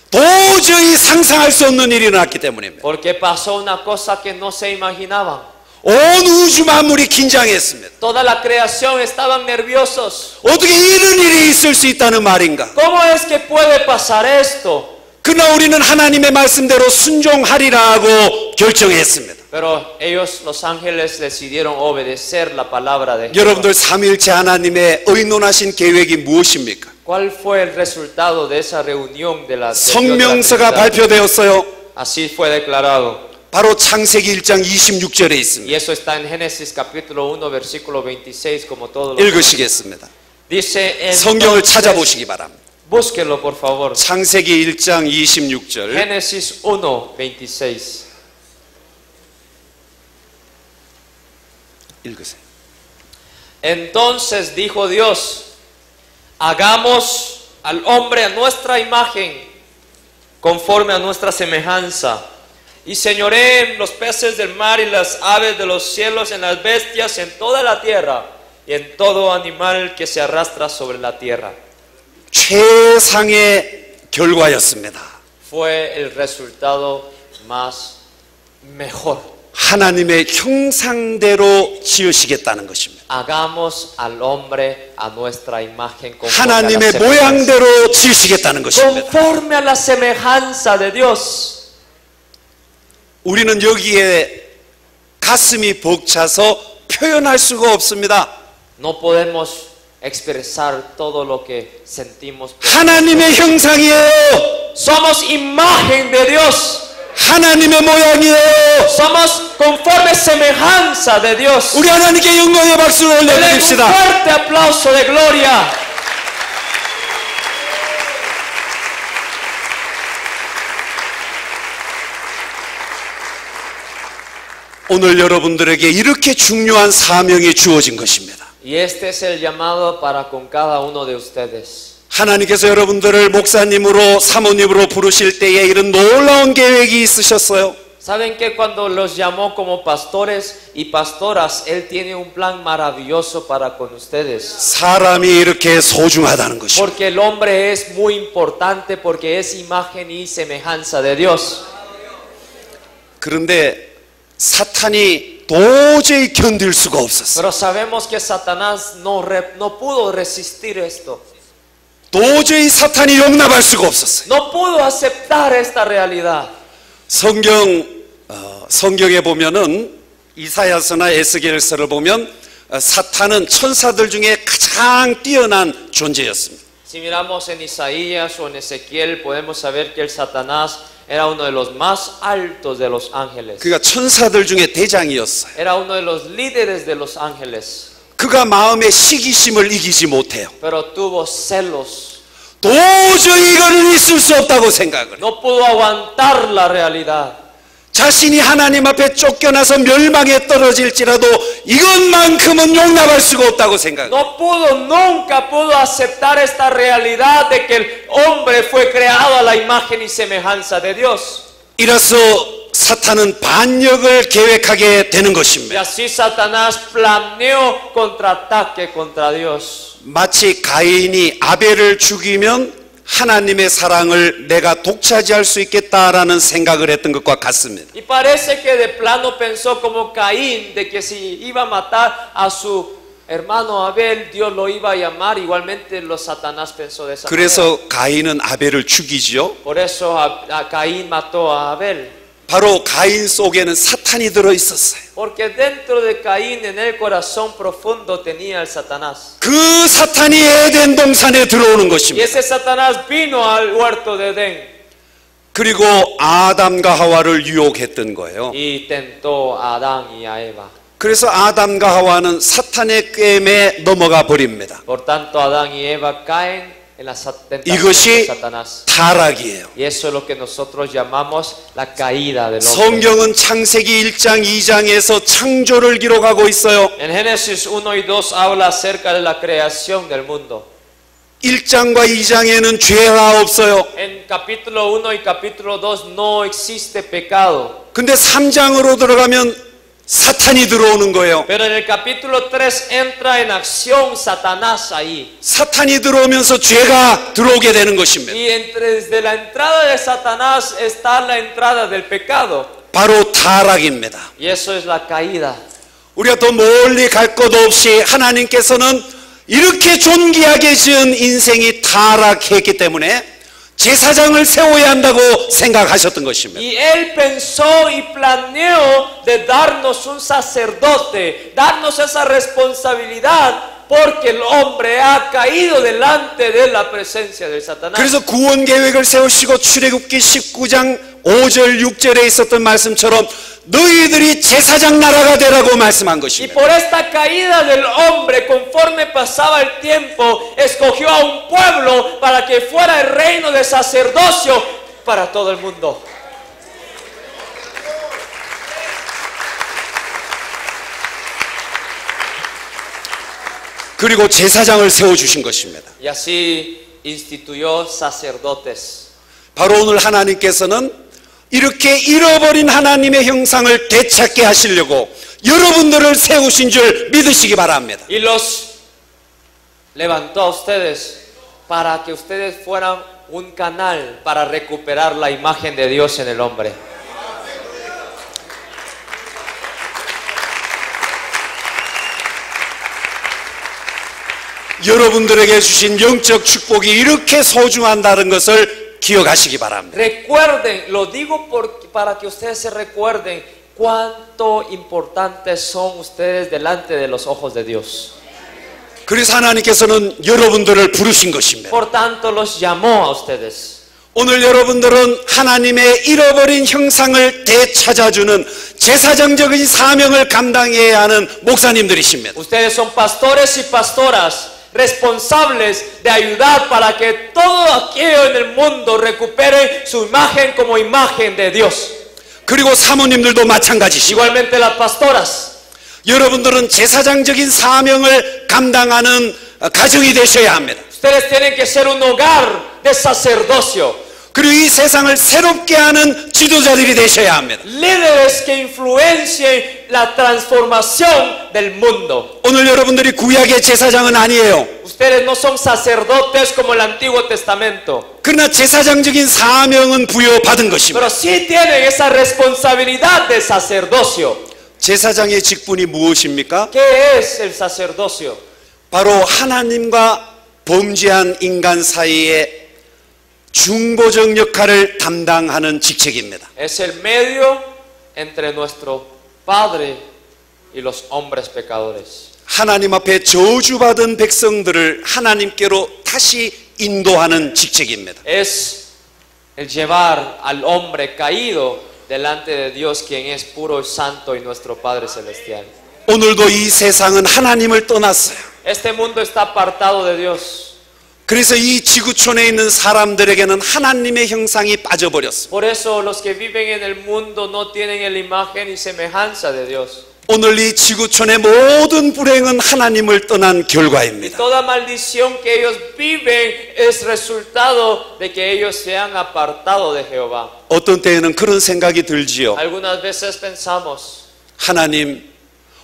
도저히 상상할 수 없는 일이 일어났기 때문입니다. Porque pasó una cosa que no se imaginaban. 온 우주 만물이 긴장했습니다. Toda la creación estaban nerviosos. 어떻게 이런 일이 있을 수 있다는 말인가? ¿Cómo es que puede pasar esto? 그러나 우리는 하나님의 말씀대로 순종하리라고 결정했습니다. Pero ellos, los ángeles, decidieron obedecer la palabra de Dios. 여러분들 삼위일체 하나님의 의논하신 계획이 무엇입니까? ¿Cuál fue el resultado de esa reunión de la 성명서가 발표되었어요. Así fue declarado. 바로 창세기 1장 26절에 있습니다. Y eso está en Génesis capítulo 1 versículo 26 como todos los 읽으시겠습니다. dice 성경을 찾아보시기 바랍니다. búsquenlo por favor. 창세기 1장 26절. Génesis 1 26. 읽으세요. Entonces dijo Dios: hagamos al hombre a nuestra imagen, conforme a nuestra semejanza, y señoreen los peces del mar y las aves de los cielos, en las bestias, en toda la tierra, y en todo animal que se arrastra sobre la tierra. 최상의 결과였습니다. Fue el resultado más mejor. 하나님의 형상대로 지으시겠다는 것입니다. Hagamos al hombre a nuestra imagen, conforme 하나님의 a la semejanza. 모양대로 지으시겠다는 것입니다. Conforme a la semejanza de Dios. 우리는 여기에 가슴이 벅차서 표현할 수가 없습니다. No podemos expresar todo lo que sentimos. 하나님의 형상이에요. Somos imagen de Dios. 하나님의 모양이에요. Somos conforme semejanza de Dios. 우리 하나님께 영광의 박수를 Denle un 올려드립시다. fuerte aplauso de gloria. 오늘 여러분들에게 이렇게 중요한 사명이 주어진 것입니다. Y este es el llamado para con cada uno de ustedes. 하나님께서 여러분들을 목사님으로 사모님으로 부르실 때에 이런 놀라운 계획이 있으셨어요. Saben que cuando los llamó como pastores y pastoras, Él tiene un plan maravilloso para con ustedes. 사람이 이렇게 소중하다는 것입니다. Porque el hombre es muy importante, porque es imagen y semejanza de Dios. 그런데 사탄이 도저히 견딜 수가 없었어요. Pero sabemos que Satanás no pudo resistir esto. 도저히 사탄이 용납할 수가 없었어요. No pudo aceptar esta realidad. 성경에 보면은 이사야서나 에스겔서를 보면 사탄은 천사들 중에 가장 뛰어난 존재였습니다. Si miramos en Isaías o en Ezequiel, podemos saber que el Satanás era uno de los más altos de los ángeles. 그가 천사들 중에 대장이었어요. Era uno de los líderes de los ángeles. 그가 마음의 시기심을 이기지 못해요. Pero tuvo celos. 도저히 이거는 있을 수 없다고 생각을 해요. No pudo aguantar la realidad. 자신이 하나님 앞에 쫓겨나서 멸망에 떨어질지라도 이것만큼은 용납할 수가 없다고 생각을 해요. No pudo, nunca pudo aceptar esta realidad de que el hombre fue creado a la imagen y semejanza de Dios. 이라서 사탄은 반역을 계획하게 되는 Y 것입니다. así Satanás planeó contraataque contra Dios. 마치 가인이 아벨을 죽이면 하나님의 사랑을 내가 독차지할 수 있겠다라는 생각을 했던 것과 같습니다. Y parece que de plano pensó como Caín, de que si iba a matar a su hermano Abel, Dios lo iba a llamar. Igualmente los Satanás pensó de esa manera. 그래서 가인은 아벨을 죽이지요. Por eso a Caín mató a Abel. 바로 가인 속에는 사탄이 들어 있었어요. Porque dentro de Caín, en el corazón profundo, tenía el Satanás. 그 사탄이 에덴 동산에 들어오는 Y 것입니다. ese Satanás vino al huerto de Edén 그리고 아담과 하와를 유혹했던 거예요. y tentó a Adán y a Eva. 그래서 아담과 하와는 사탄의 꾀임에 넘어가 버립니다. Por tanto, Adán y Eva caen en la tentación de 이것이 Satanás. 타락이에요. Y eso es lo que nosotros llamamos la caída del hombre. 성경은 창세기 1장 2장에서 창조를 기록하고 있어요. En Génesis 1 y 2 habla acerca de la creación del mundo. 1장과 2장에는 죄가 없어요. En capítulo 1 y capítulo 2 no existe pecado. 근데 3장으로 들어가면 사탄이 들어오는 거예요. Pero en el capítulo 3 entra en acción Satanás ahí. 사탄이 들어오면서 죄가 들어오게 되는 것입니다. Y desde la entrada de Satanás está la entrada del pecado. 바로 타락입니다. Y eso es la caída. 우리가 더 멀리 갈 것 없이 하나님께서는 이렇게 존귀하게 지은 인생이 타락했기 때문에 제사장을 세워야 한다고 생각하셨던 것입니다. Y Él pensó y planeó de darnos un sacerdote, darnos esa responsabilidad, porque el hombre ha caído delante de la presencia del Satanás. 그래서 구원 계획을 세우시고 출애굽기 19장 5절 6절에 있었던 말씀처럼 너희들이 제사장 나라가 되라고 말씀한 Y 것입니다. por esta caída del hombre, conforme pasaba el tiempo, escogió a un pueblo para que fuera el reino de sacerdocio para todo el mundo. 그리고 제사장을 세워주신 것입니다. Y así instituyó sacerdotes. 바로 오늘 하나님께서는 이렇게 잃어버린 하나님의 형상을 되찾게 하시려고 여러분들을 세우신 줄 믿으시기 바랍니다. Y los levantó a ustedes para que ustedes fueran un canal para recuperar la imagen de Dios en el hombre. 여러분들에게 주신 영적 축복이 이렇게 소중한다는 것을 기억하시기 바랍니다. Recuerden, lo digo para que ustedes se recuerden cuánto importantes son ustedes delante de los ojos de Dios. 그래서 하나님께서는 여러분들을 부르신 것입니다. Por tanto, los llamó a ustedes. 오늘 여러분들은 하나님의 잃어버린 형상을 되찾아주는 제사장적인 사명을 감당해야 하는 목사님들이십니다. Ustedes son pastores y pastoras responsables de ayudar para que todo aquello en el mundo recupere su imagen como imagen de Dios. 그리고 사모님들도 마찬가지시고 Igualmente las pastoras. 여러분들은 제사장적인 사명을 감당하는 가정이 되셔야 합니다. Ustedes tienen que ser un hogar de sacerdocio. 그리고 이 세상을 새롭게 하는 지도자들이 되셔야 합니다. Líderes que influencien la transformación del mundo. 오늘 여러분들이 구약의 제사장은 아니에요. Ustedes no son sacerdotes como el Antiguo Testamento, 그러나 제사장적인 사명은 부여받은 것입니다. pero sí tienen esa responsabilidad de sacerdocio. 제사장의 직분이 무엇입니까? ¿Qué es el sacerdocio? 바로 하나님과 범죄한 인간 사이에 중보적 역할을 담당하는 직책입니다. Es el medio entre nuestro Padre y los hombres pecadores. 하나님 앞에 저주받은 백성들을 하나님께로 다시 인도하는 직책입니다. Es el llevar al hombre caído delante de Dios, quien es puro y santo y nuestro Padre celestial. 오늘도 이 세상은 하나님을 떠났어요. Este mundo está apartado de Dios. 그래서 이 지구촌에 있는 사람들에게는 하나님의 형상이 빠져버렸어요. Por eso los que viven en el mundo no tienen la imagen y semejanza de Dios. 오늘 이 지구촌의 모든 불행은 하나님을 떠난 결과입니다. Toda maldición que ellos viven es resultado de que ellos se han apartado de Jehová. 어떤 때에는 그런 생각이 들지요. Algunas veces pensamos, 하나님,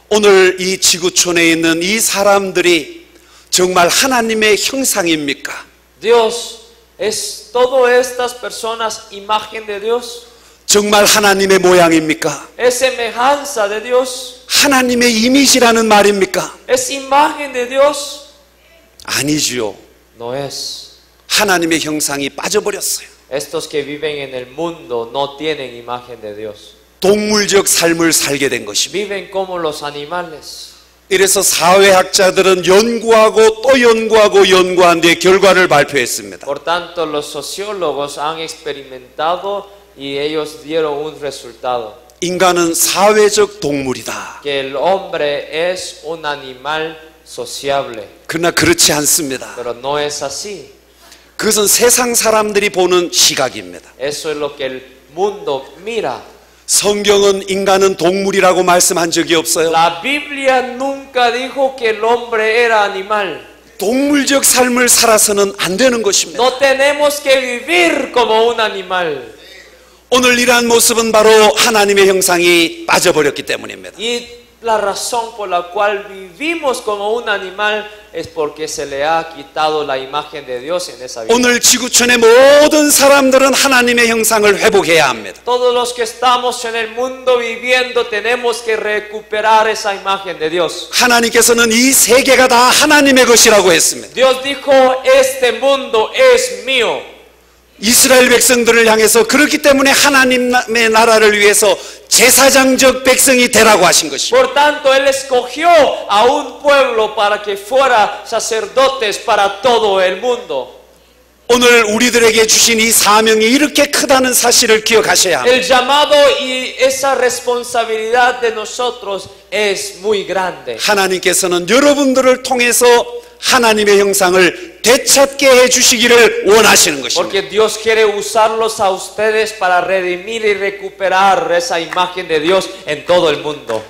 오늘 이 지구촌에 있는 이 사람들이 정말 하나님의 형상입니까? Dios, ¿es todas estas personas imagen de Dios? 정말 하나님의 모양입니까? ¿Es semejanza de Dios? 하나님의 이미지라는 말입니까? ¿Es imagen de Dios? 아니지요. No es. 하나님의 형상이 빠져버렸어요. Estos que viven en el mundo no tienen imagen de Dios. 동물적 삶을 살게 된 것입니다. Viven como los animales. 이래서 사회학자들은 연구하고 또 연구하고 연구한 뒤에 결과를 발표했습니다. Por tanto, los sociólogos han experimentado y ellos dieron un resultado. 인간은 사회적 동물이다. Que el hombre es un animal sociable. 그러나 그렇지 않습니다. Pero no es así. 그것은 세상 사람들이 보는 시각입니다. Eso es lo que el mundo mira. 성경은 인간은 동물이라고 말씀한 적이 없어요. La Biblia nunca dijo que el hombre era animal. 동물적 삶을 살아서는 안 되는 것입니다. No tenemos que vivir como un animal. 오늘 이러한 모습은 바로 하나님의 형상이 빠져버렸기 때문입니다. Y la razón por la cual vivimos como un animal es porque se le ha quitado la imagen de Dios en esa vida. 오늘 지구촌의 모든 사람들은 하나님의 형상을 회복해야 합니다. Todos los que estamos en el mundo viviendo tenemos que recuperar esa imagen de Dios. 하나님께서는 이 세계가 다 하나님의 것이라고 했습니다. Dios dijo, este mundo es mío. 이스라엘 백성들을 향해서 그렇기 때문에 하나님의 나라를 위해서 제사장적 백성이 되라고 하신 것입니다. Por tanto, Él escogió a un pueblo para que fuera sacerdotes para todo el mundo. 오늘 우리들에게 주신 이 사명이 이렇게 크다는 사실을 기억하셔야 합니다. El llamado y esa responsabilidad de nosotros es muy grande. 하나님께서는 여러분들을 통해서 하나님의 형상을 되찾게 해주시기를 원하시는 것입니다. Porque Dios quiere usarlos a ustedes para redimir y recuperar esa imagen de Dios en todo el mundo.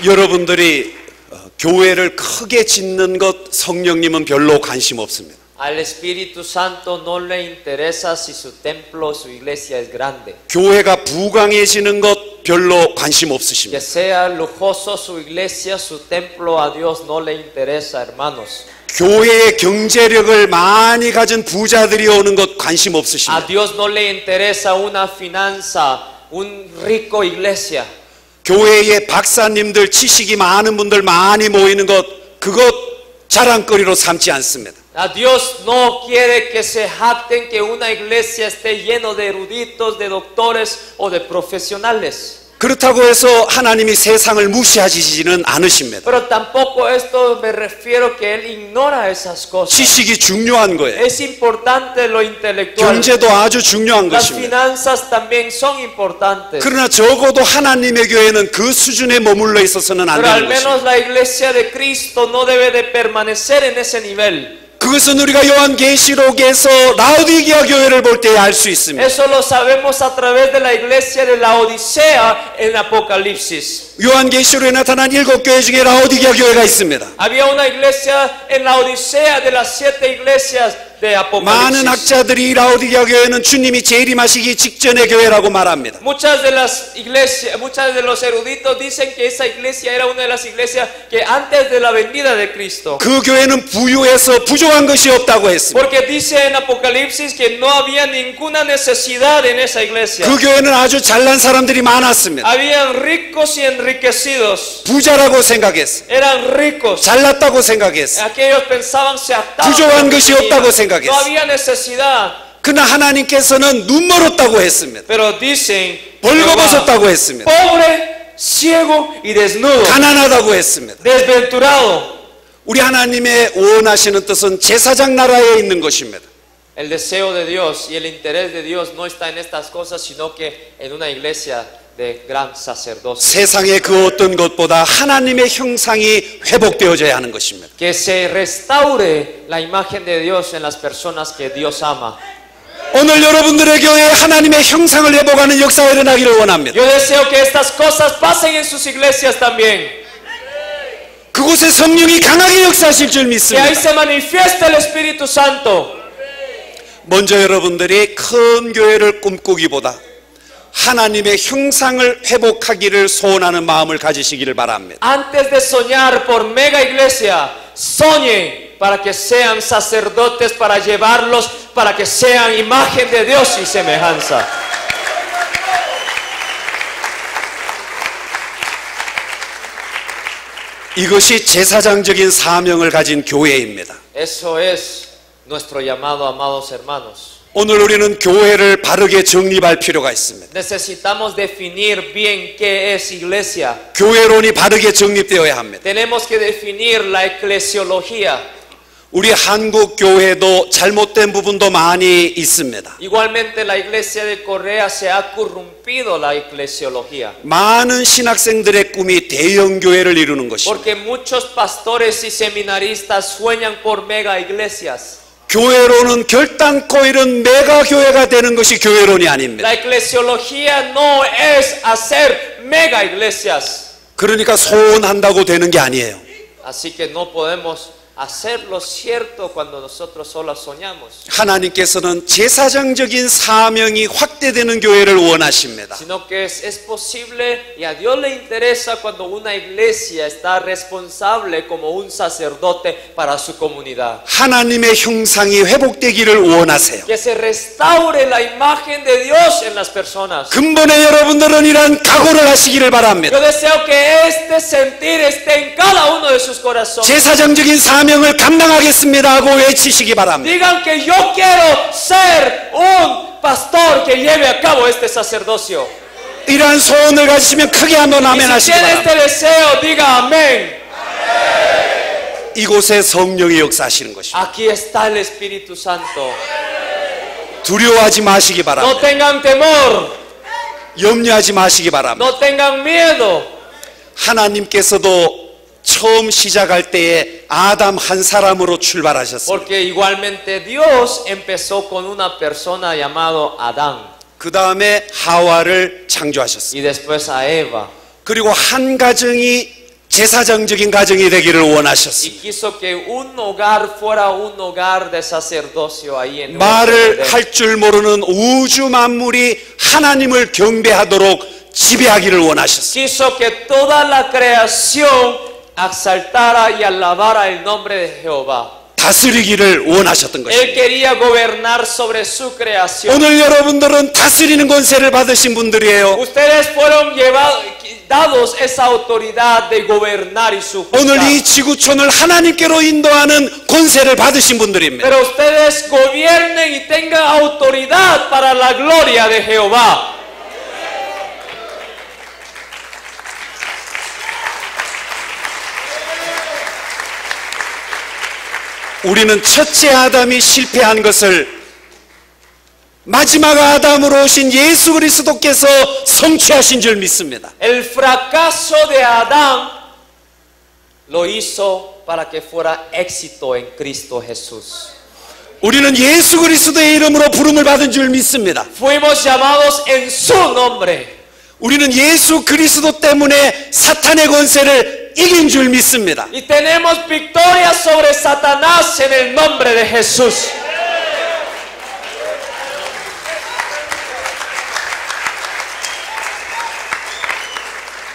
여러분들이 교회를 크게 짓는 것 성령님은 별로 관심 없습니다. Al Espíritu Santo no le interesa si su templo o su iglesia es grande. 교회가 부강해지는 것 별로 관심 Que 없으십니다. sea lujoso su iglesia, su templo, a Dios no le interesa, hermanos. 교회의 경제력을 많이 가진 부자들이 오는 것 관심 A 없으십니다. Dios no le interesa una finanza, un rico iglesia. 교회의 박사님들, 지식이 많은 분들 많이 모이는 것, 그것 자랑거리로 삼지 않습니다. A Dios no quiere que se jacten que una iglesia esté lleno de eruditos, de doctores o de profesionales. 그렇다고 해서 하나님이 세상을 무시하시지는 않으십니다. Pero tampoco esto me refiero que Él ignora esas cosas. 지식이 중요한 거예요. Es importante lo intelectual. 경제도 아주 중요한 Las 것입니다. finanzas también son importantes. 그러나 적어도 하나님의 교회는 그 수준에 머물러 있어서는 안 Pero al 되는 것입니다. menos la iglesia de Cristo no debe de permanecer en ese nivel. 그것은 우리가 요한계시록에서 라오디게아 교회를 볼 때 알 수 있습니다. Eso lo sabemos a través de la iglesia de la Odisea en Apocalipsis. 요한계시록에 나타난 7교회 중에 라오디게아 교회가 있습니다. Había una iglesia en la Odisea de las 7 iglesias de 많은 Apocalipsis. 학자들이 라오디게아 교회는 주님이 재림하시기 직전의 교회라고 말합니다. Muchas de las iglesias, muchos de los eruditos dicen que esa iglesia era una de las iglesias que antes de la venida de Cristo. 그 교회는 부유해서 부족한 것이 없다고 했습니다. Porque dice en Apocalipsis que no había ninguna necesidad en esa iglesia. 그 교회는 아주 잘난 사람들이 많았습니다. Habían ricos y enriquecidos. 부자라고 생각했어요. Eran ricos. 잘났다고 생각했어요. Aquellos pensaban se ataban. 부족한 것이 없다고 No 생각했어요. había necesidad. 그러나 하나님께서는 눈 멀었다고 했습니다. Pero dicen 벌거벗었다고 했습니다. pobre, ciego y desnudo, 가난하다고 했습니다. desventurado. 우리 하나님의 원하시는 뜻은 제사장 나라에 있는 것입니다. El deseo de Dios y el interés de Dios no está en estas cosas, sino que en una iglesia de gran sacerdocio. 세상의 그 어떤 것보다 하나님의 형상이 회복되어져야 하는 것입니다. Que se restaure la imagen de Dios en las personas que Dios ama. 오늘 여러분들의 교회에 하나님의 형상을 회복하는 역사가 일어나기를 원합니다. Yo deseo que estas cosas pasen en sus iglesias también. 그곳에 성령이 강하게 역사하실 줄 Que ahí 믿습니다. se manifieste el Espíritu Santo. 먼저 여러분들이 큰 교회를 꿈꾸기보다 하나님의 형상을 회복하기를 소원하는 마음을 가지시기를 바랍니다. Antes de soñar por mega iglesia, soñen para que sean sacerdotes, para llevarlos, para que sean imagen de Dios y semejanza. 이것이 제사장적인 사명을 가진 교회입니다. Eso es nuestro llamado, amados hermanos. 오늘 우리는 교회를 바르게 정립할 필요가 있습니다. Necesitamos definir bien qué es iglesia. 교회론이 바르게 정립되어야 합니다. Tenemos que definir la eclesiología. 우리 한국 교회도 잘못된 부분도 많이 있습니다. Igualmente la iglesia de Corea se ha corrompido la eclesiología. 많은 신학생들의 꿈이 대형 교회를 이루는 것입니다. Porque muchos pastores y seminaristas sueñan por mega iglesias. 교회론은 결단코 이런 메가 교회가 되는 것이 교회론이 아닙니다. La eclesiología no es hacer mega iglesias. 그러니까 소원한다고 되는 게 아니에요. Así que no podemos hacer lo cierto cuando nosotros solo soñamos, 하나님께서는 제사장적인 사명이 확대되는 교회를 원하십니다. sino que es posible y a Dios le interesa cuando una iglesia está responsable como un sacerdote para su comunidad. 하나님의 형상이 회복되기를 원하세요. Que se restaure la imagen de Dios en las personas. 근본에 여러분들은 이러한 각오를 하시기를 바랍니다. Yo deseo que este sentir esté en cada uno de sus corazones. 제사장적인 사명을 감당하겠습니다 하고 외치시기 바랍니다. Digan que yo quiero ser un pastor que lleve a cabo este sacerdocio. 이러한 소원을 가지시면 크게 한번 Y 아멘 si 하시기 tiene 바랍니다. este deseo, diga amén. 이곳에 성령이 역사하시는 것입니다. Aquí está el Espíritu Santo. 두려워하지 마시기 No 바랍니다. tengan temor, 염려하지 마시기 바랍니다. no tengan miedo. 하나님께서도 처음 시작할 때에 아담 한 사람으로 출발하셨습니다. Porque igualmente Dios empezó con una persona llamado Adán 그 다음에 하와를 창조하셨습니다. y después a Eva. 그리고 한 가정이 제사장적인 가정이 되기를 Y 원하셨습니다. quiso que un hogar fuera un hogar de sacerdocio ahí en 말을 Edén. 할 줄 모르는 우주 만물이 하나님을 경배하도록 지배하기를 원하셨습니다. Quiso que toda la creación exaltara y alabara el nombre de Jehová. 다스리기를 원하셨던 Él 것입니다. quería gobernar sobre su creación. 오늘 여러분들은 다스리는 권세를 받으신 분들이에요. Ustedes fueron dados esa autoridad de gobernar y 오늘 sujetar. 이 지구촌을 하나님께로 인도하는 권세를 받으신 분들입니다. Pero ustedes gobiernen y tengan autoridad para la gloria de Jehová. 우리는 첫째 아담이 실패한 것을 마지막 아담으로 오신 예수 그리스도께서 성취하신 줄 믿습니다. El fracaso de Adán lo hizo para que fuera éxito en Cristo Jesús. 우리는 예수 그리스도의 이름으로 부름을 받은 줄 믿습니다. Fuimos llamados en su nombre. 우리는 예수 그리스도 때문에 사탄의 권세를 이긴 줄 믿습니다. Y tenemos victoria sobre Satanás en el nombre de Jesús.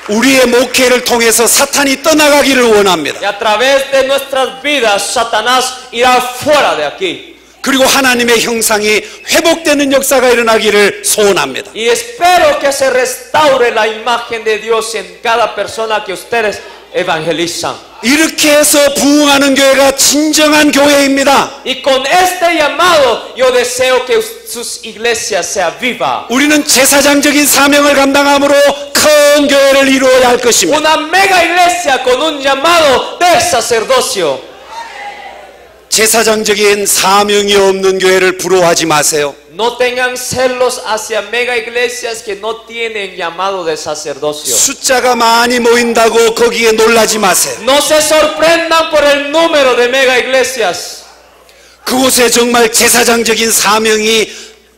우리의 목회를 통해서 사탄이 떠나가기를 원합니다. Y a través de nuestras vidas, Satanás irá fuera de aquí. 그리고 하나님의 형상이 회복되는 역사가 일어나기를 소원합니다. Y espero que se restaure la imagen de Dios en cada persona que ustedes evangelizan. 이렇게 해서 부흥하는 교회가 진정한 교회입니다. Y con este llamado, yo deseo que sus iglesias sean vivas. 우리는 제사장적인 사명을 감당함으로 큰 교회를 이루어야 할 것입니다. Una mega iglesia con un llamado de sacerdocio. 제사장적인 사명이 없는 교회를 부러워하지 마세요. No tengan celos hacia mega iglesias que no tienen llamado de sacerdocio. 숫자가 많이 모인다고 거기에 놀라지 마세요. No se sorprendan por el número de mega iglesias. 그곳에 정말 제사장적인 사명이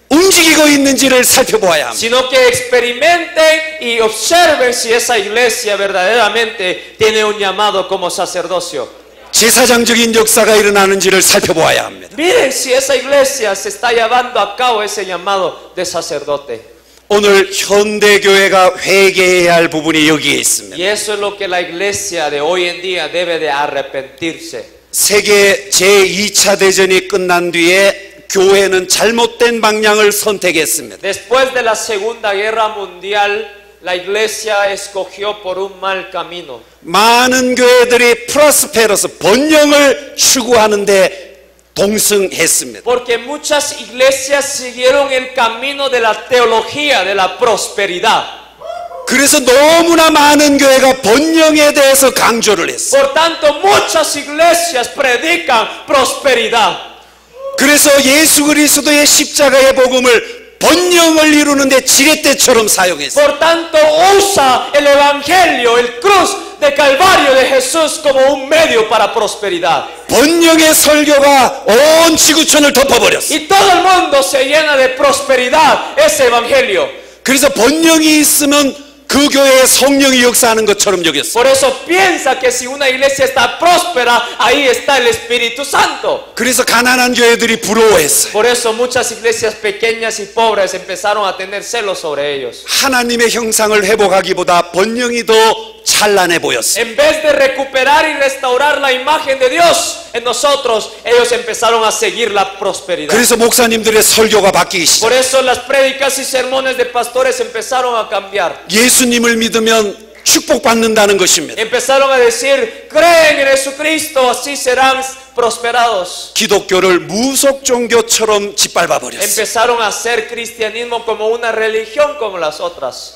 움직이고 있는지를 살펴보아야 합니다. Sino que experimenten y observen si esa iglesia verdaderamente tiene un llamado como sacerdocio. 제사장적인 역사가 일어나는지를 살펴보아야 합니다. Miren si esa iglesia se está llevando a cabo ese llamado de sacerdote. 오늘 현대교회가 회개해야 할 부분이 여기에 있습니다. Y eso es lo que la iglesia de hoy en día debe de arrepentirse. 세계 제2차 대전이 끝난 뒤에 교회는 잘못된 방향을 선택했습니다. Después de la Segunda Guerra Mundial, la iglesia escogió por un mal camino. 많은 교회들이 프로스페러스 번영을 추구하는데 동승했습니다. Porque muchas iglesias siguieron el camino de la teología de la prosperidad. 그래서 너무나 많은 교회가 번영에 대해서 강조를 했어요. Por tanto, muchas iglesias predican prosperidad. 그래서 예수 그리스도의 십자가의 복음을 번영을 이루는데 지렛대처럼 사용했어요. Por tanto, usa el evangelio, el cruz de Calvario de Jesús como un medio para prosperidad. 번영의 설교가 온 지구촌을 덮어버렸어요. Y todo el mundo se llena de prosperidad ese evangelio. 그래서 번영이 있으면 그 교회에 성령이 역사하는 것처럼 여겼어요. Por eso piensa que si una iglesia está próspera, ahí está el Espíritu Santo. 그래서 가난한 교회들이 부러워했어요. Por eso muchas iglesias pequeñas y pobres empezaron a tener celos sobre ellos. 하나님의 형상을 회복하기보다 번영이 더 찬란해 보였어요. En vez de recuperar y restaurar la imagen de Dios en nosotros, ellos empezaron a seguir la prosperidad. 그래서 목사님들의 설교가 바뀌기 시작. Por eso las prédicas y sermones de pastores empezaron a cambiar. 예수님을 믿으면 축복받는다는 것입니다. Empezaron a decir, creen en Jesucristo, así serán prosperados. 기독교를 무속 종교처럼 짓밟아 버렸어요. Empezaron a hacer cristianismo como una religión como las otras.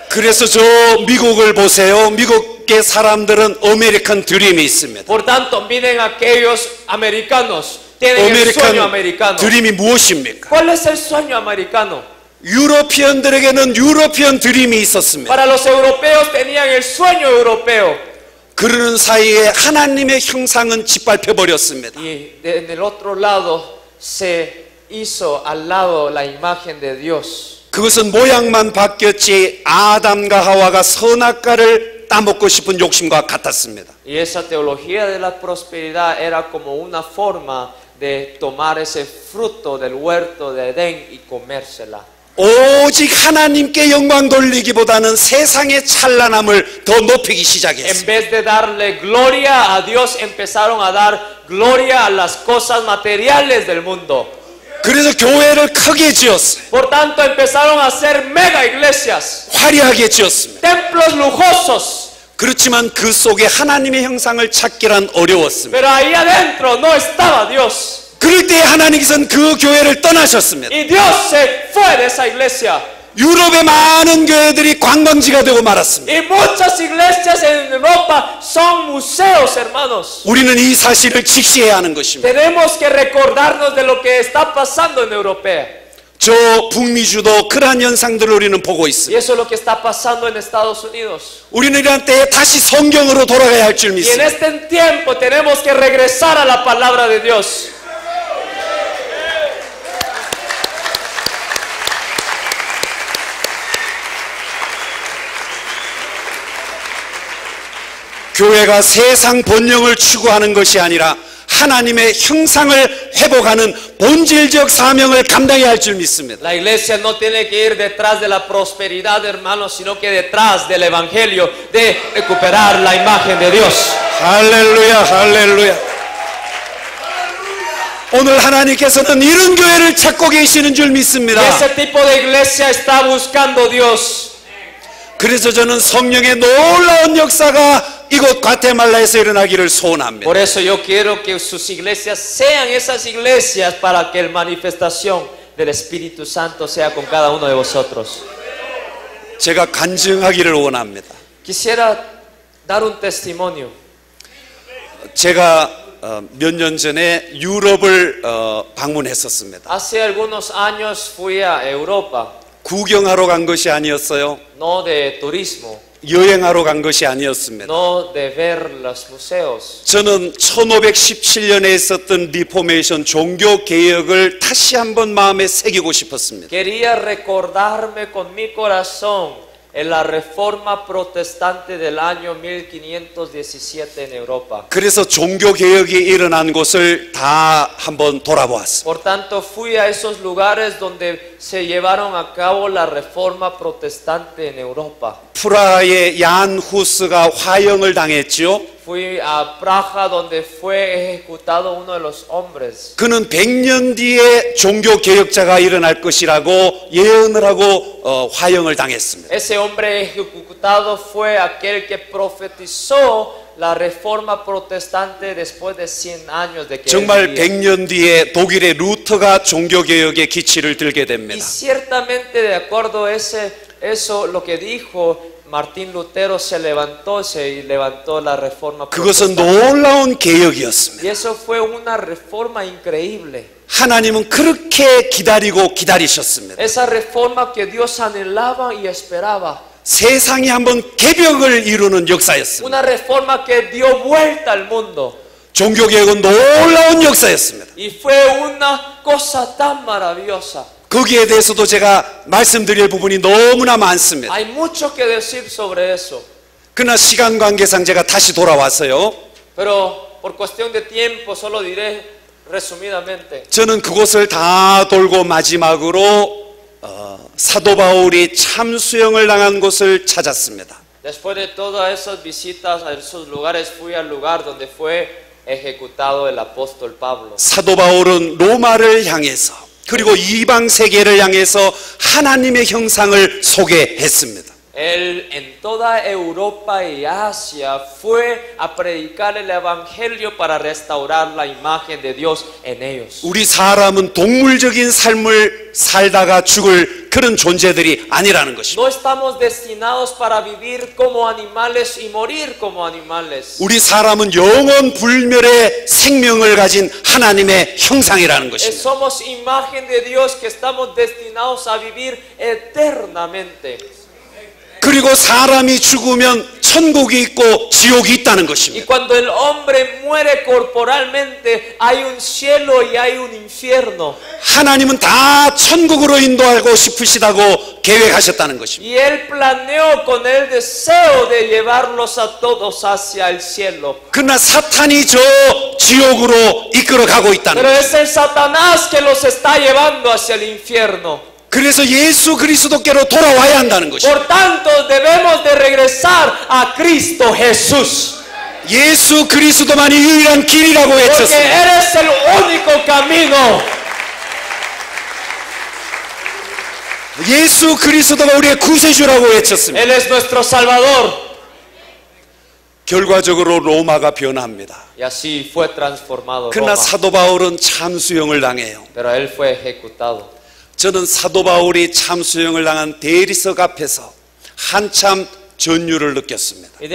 그래서 저 미국을 보세요. 미국의 사람들은 아메리칸 드림이 있습니다. Por tanto, miren aquellos americanos, tienen el sueño americano. 드림이 무엇입니까? ¿Cuál es el sueño americano? 유러피언들에게는 유러피언 드림이 있었습니다. Para los europeos tenían el sueño europeo. 그러는 사이에 하나님의 형상은 짓밟혀 버렸습니다. Y en el otro lado se hizo al lado la imagen de Dios. 그것은 모양만 바뀌었지 아담과 하와가 선악과를 따먹고 싶은 욕심과 같았습니다. Y esa teología de la prosperidad era como una forma de tomar ese fruto del huerto de Edén y comérsela. 오직 하나님께 영광 돌리기보다는 세상의 찬란함을 더 높이기 En 시작했습니다. vez de darle gloria a Dios, empezaron a dar gloria a las cosas materiales del mundo. 그래서 교회를 크게 지었어요. Por tanto, empezaron a hacer mega iglesias, 화려하게 지었습니다. templos lujosos. 그렇지만 그 속에 하나님의 형상을 찾기란 어려웠습니다. Pero ahí adentro no estaba Dios. 그럴 때 하나님께서는 그 교회를 떠나셨습니다. Y Dios se fue de esa iglesia. 유럽의 많은 교회들이 관광지가 되고 말았습니다. Y muchas iglesias en Europa son museos, hermanos. 우리는 이 사실을 직시해야 하는 것입니다. Tenemos que recordarnos de lo que está pasando en Europa. 저 북미주도 그러한 현상들을 우리는 보고 Y 있습니다. eso es lo que está pasando en Estados Unidos. 우리는 이런 때에 다시 성경으로 돌아가야 할 줄 Y en 믿습니다. este tiempo tenemos que regresar a la palabra de Dios. 교회가 세상 번영을 추구하는 것이 아니라 하나님의 형상을 회복하는 본질적 사명을 감당해야 할 줄 믿습니다. La iglesia no tiene que ir detrás de la prosperidad, hermanos, sino que detrás del evangelio de recuperar la imagen de Dios. 할렐루야, 할렐루야. 오늘 하나님께서는 이런 교회를 찾고 계시는 줄 믿습니다. Y ese tipo de iglesia está buscando Dios. 그래서 저는 성령의 놀라운 역사가 이곳 과테말라에서 일어나기를 소원합니다. Por eso yo quiero que sus iglesias sean esas iglesias para que la manifestación del Espíritu Santo sea con cada uno de vosotros. 제가 간증하기를 원합니다. Quisiera dar un testimonio. 제가 몇 년 전에 유럽을 방문했었습니다. Hace algunos años fui a Europa, 구경하러 간 것이 아니었어요. no de turismo, 여행하러 간 것이 아니었습니다. no de ver los museos. 저는 1517년에 있었던 리포메이션 종교 개혁을 다시 한번 마음에 새기고 싶었습니다. Quería recordarme con mi corazón en la reforma protestante del año 1517 en Europa. 그래서 종교 개혁이 일어난 곳을 다 한번 돌아보았습니다. Por tanto, fui a esos lugares donde se llevaron a cabo la reforma protestante en Europa. 프라하의 얀 후스가 화형을 당했죠. Fui a Praga donde fue ejecutado uno de los hombres. 그는 100년 뒤에 종교 개혁자가 일어날 것이라고 예언을 하고 화형을 당했습니다. Ese hombre ejecutado fue aquel que profetizó la reforma protestante después de 100 años de que 정말 él vivía. 100년 뒤에 독일의 루터가 종교 개혁의 기치를 들게 Y 됩니다. ciertamente de acuerdo a eso lo que dijo Martín Lutero se levantó la reforma 그것은 protestante. 놀라운 개혁이었습니다. Y eso fue una reforma increíble. 하나님은 그렇게 기다리고 기다리셨습니다. Esa reforma que Dios anhelaba y esperaba. 세상이 한번 개벽을 이루는 역사였습니다. Una reforma que dio vuelta al mundo. 종교 개혁은 놀라운 역사였습니다. Y fue una cosa tan maravillosa. 거기에 대해서도 제가 말씀드릴 부분이 너무나 많습니다. Hay mucho que decir sobre eso, 그러나 시간 관계상 제가 다시 돌아왔어요. pero por cuestión de tiempo solo diré resumidamente. 저는 그곳을 다 돌고 마지막으로 사도 바울이 참수형을 당한 곳을 찾았습니다. Después de todas esas visitas a esos lugares, fui al lugar donde fue ejecutado el apóstol Pablo. 사도 바울은 로마를 향해서 그리고 이방 세계를 향해서 하나님의 형상을 소개했습니다. Él en toda Europa y Asia fue a predicar el evangelio para restaurar la imagen de Dios en ellos. 우리 사람은 동물적인 삶을 살다가 죽을 그런 존재들이 아니라는 것입니다. No estamos destinados para vivir como animales y morir como animales. 우리 사람은 영원 불멸의 생명을 가진 하나님의 형상이라는 것입니다. Somos imagen de Dios que estamos destinados a vivir eternamente. 그리고 사람이 죽으면 천국이 있고 지옥이 있다는 Y 것입니다. cuando el hombre muere corporalmente, hay un cielo y hay un infierno. 하나님은 다 천국으로 인도하고 싶으시다고 계획하셨다는 것입니다. Y Él planeó con el deseo de llevarlos a todos hacia el cielo. 그러나 사탄이 저 지옥으로 이끌어가고 있다는 Pero 것입니다. es el Satanás que los está llevando hacia el infierno. 그래서 예수 그리스도께로 돌아와야 한다는 것입니다. Por tanto, debemos de regresar a Cristo Jesús. 예수 그리스도만이 유일한 길이라고 Porque 외쳤습니다. Él es el único camino. 예수 그리스도가 우리의 구세주라고 외쳤습니다. Él es nuestro Salvador. 결과적으로 로마가 변합니다. Y así fue transformado 그러나 Roma. 사도 바울은 참수형을 당해요. Pero Él fue ejecutado. 저는 사도 바울이 참수형을 당한 대리석 앞에서 한참 전율을 느꼈습니다. Y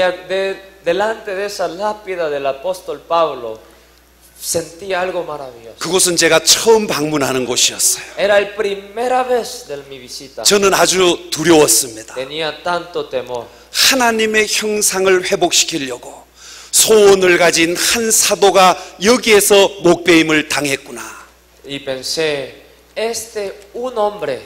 delante de esa lápida del apóstol Pablo, sentí algo maravilloso. 그곳은 제가 처음 방문하는 곳이었어요. Era la primera vez de mi visita. 저는 아주 두려웠습니다. Tenía tanto temor. 하나님의 형상을 회복시키려고 소원을 가진 한 사도가 여기에서 목배임을 당했구나. Y pensé, un hombre,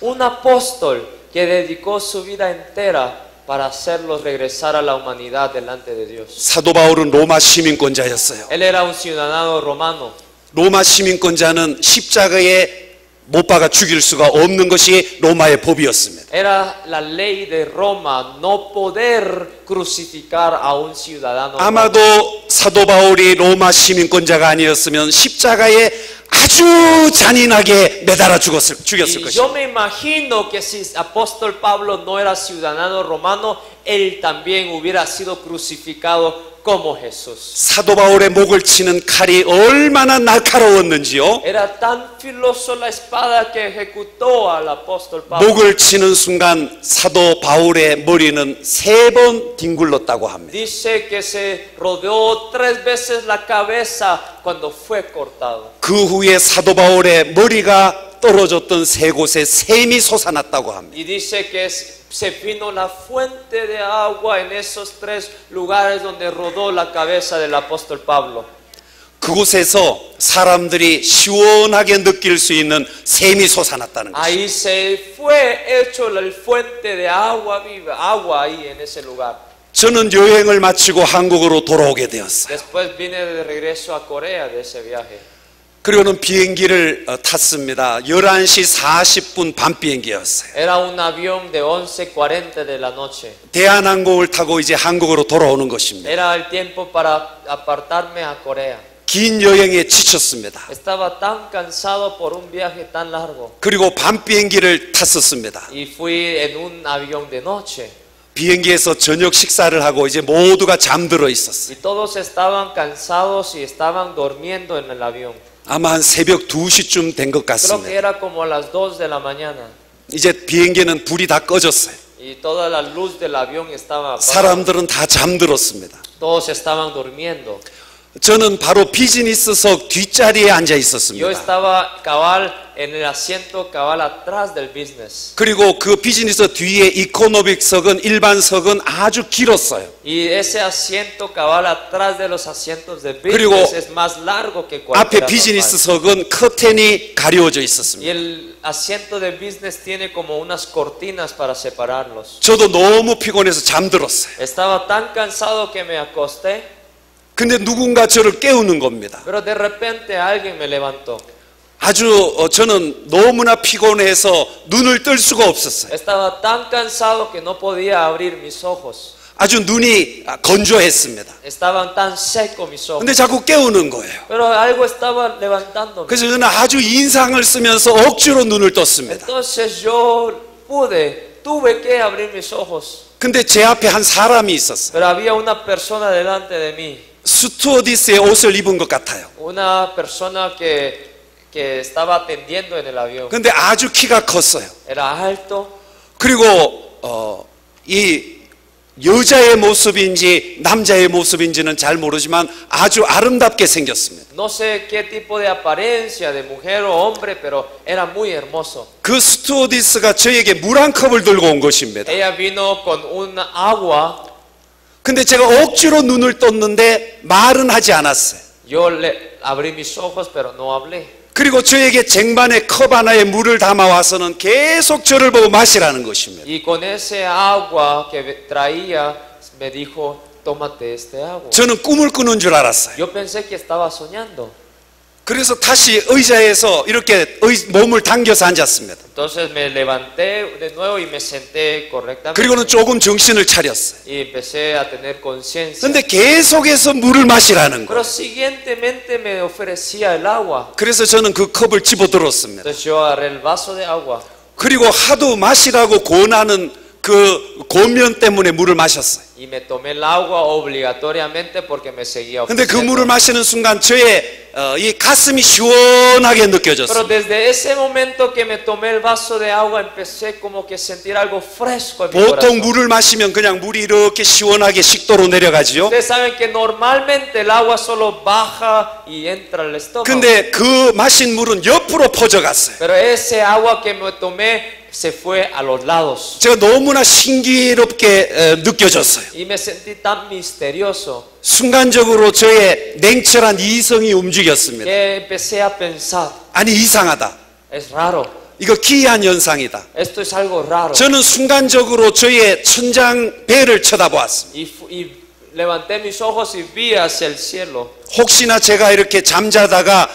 un apóstol que dedicó su vida entera para hacerlos regresar a la humanidad delante de Dios. 사도 바울은 로마 시민권자였어요. Él era un ciudadano romano. 로마 시민권자는 십자가에 못 박아 죽일 수가 없는 것이 로마의 법이었습니다. Era la ley de Roma no poder crucificar a un ciudadano romano. 아마도 사도 바울이 로마 시민권자가 아니었으면 십자가에 아주 잔인하게 매달아 죽였을 Y 것입니다. yo me imagino que si apóstol Pablo no era ciudadano romano, él también hubiera sido crucificado como Jesús. 사도 바울의 목을 치는 칼이 얼마나 날카로웠는지요. Era tan filoso la espada que ejecutó al apóstol Pablo. 목을 치는 순간 사도 바울의 머리는 3번 뒹굴렀다고 합니다. Dice que se rodeó 3 veces la cabeza cuando fue cortado. 그 후에 사도 바울의 머리가 떨어졌던 3곳에 샘이 솟아났다고 합니다. Y dice que se vino la fuente de agua en esos 3 lugares donde rodó la cabeza del apóstol Pablo. 그곳에서 사람들이 시원하게 느낄 수 있는 샘이 솟아났다는 것입니다. Ahí se fue hecho la fuente de agua viva, agua ahí en ese lugar. 저는 여행을 마치고 한국으로 돌아오게 되었어요. Después vine de regreso a Corea de ese viaje. 그리고는 비행기를 탔습니다. 11시 40분 밤 비행기였어요. Era un avión de 11:40 de la noche. 대한항공을 타고 이제 한국으로 돌아오는 것입니다. Era el tiempo para apartarme a Corea. 긴 여행에 지쳤습니다. Estaba tan cansado por un viaje tan largo. 그리고 밤 비행기를 탔었습니다. Y fui en un avión de noche. 비행기에서 저녁 식사를 하고 이제 모두가 잠들어 있었어요. Y todos estaban cansados y estaban durmiendo en el avión. 아마 한 새벽 2시쯤 된 것 Creo que 같습니다. era como a las 2 de la mañana. 이제 비행기는 불이 다 꺼졌어요. Y toda la luz del avión estaba apagada. 사람들은 다 잠들었습니다. Todos estaban durmiendo. 저는 바로 비즈니스석 뒷자리에 앉아 Yo 있었습니다. estaba cabal en el asiento cabal atrás del business. 그리고 그 비즈니스 뒤에 이코노믹석은 일반석은 아주 길었어요. Y ese asiento cabal atrás de los asientos de 그리고 business es más largo que 앞에 cualquiera normal. 비즈니스석은 커튼이 가려져 Y 있었습니다. el asiento de business tiene como unas cortinas para separarlos. 저도 너무 피곤해서 잠들었어요. Estaba tan cansado que me acosté, 근데 누군가 저를 깨우는 겁니다. pero de repente alguien me levantó. 아주 저는 너무나 피곤해서 눈을 뜰 수가 없었어요. Estaba tan cansado que no podía abrir mis ojos. 아주 눈이 건조했습니다. Estaban tan secos mis ojos. 근데 자꾸 깨우는 거예요. Pero algo estaba levantándome. 그래서 저는 아주 인상을 쓰면서 억지로 눈을 떴습니다. Entonces yo tuve que abrir mis ojos. 근데 제 앞에 한 사람이 있었어요. Pero había una persona delante de mí. 스튜어디스의 옷을 입은 것 같아요. Una persona que estaba atendiendo en el avión. 근데 아주 키가 컸어요. Era alto. 그리고 이 여자의 모습인지 남자의 모습인지는 잘 모르지만 아주 아름답게 생겼습니다. No sé qué tipo de apariencia de mujer o hombre, pero era muy hermoso. 그 스튜어디스가 저에게 물 한 컵을 들고 온 것입니다. Ella vino con una agua. 근데 제가 억지로 눈을 떴는데 말은 하지 않았어요. Yo le abrí mis ojos, pero no hablé. 그리고 저에게 쟁반에 컵 하나에 물을 담아 와서는 계속 저를 보고 마시라는 것입니다. Y con ese agua que traía, me dijo, tómate este agua. 저는 꿈을 꾸는 줄 알았어요. Yo pensé que estaba soñando. 그래서 다시 의자에서 이렇게 몸을 당겨서 앉았습니다. Entonces me levanté de nuevo y me senté correctamente. 그리고는 조금 정신을 차렸어요. Y empecé a tener conciencia. 근데 계속해서 물을 마시라는 거예요. Pero siguientemente me ofrecía el agua. 그래서 저는 그 컵을 집어들었습니다. Entonces yo agarré el vaso de agua. 그리고 하도 마시라고 권하는 그 권면 때문에 물을 마셨어요. Y me tomé el agua obligatoriamente porque me seguía 근데 그 ofreciendo. 물을 마시는 순간 저의 이 가슴이 시원하게 Pero 느껴졌어요. desde ese momento que me tomé el vaso de agua empecé como que sentir algo fresco en mi 보통 corazón. 물을 마시면 그냥 물이 이렇게 시원하게 식도로 내려가지요. Ustedes saben que normalmente el agua solo baja y entra al estómago. 근데 그 마신 물은 옆으로 퍼져갔어요. Pero ese agua que me tomé se fue a los lados. 제가 너무나 신기롭게 느껴졌어요. Y me sentí tan misterioso 순간적으로 저의 냉철한 이성이 움직였습니다. que empecé a pensar, 아니 이상하다. es raro, 이거 기이한 현상이다. esto es algo raro. 저는 순간적으로 저의 천장 배를 쳐다보았습니다. Y levanté mis ojos y vi hacia el cielo. 혹시나 제가 이렇게 잠자다가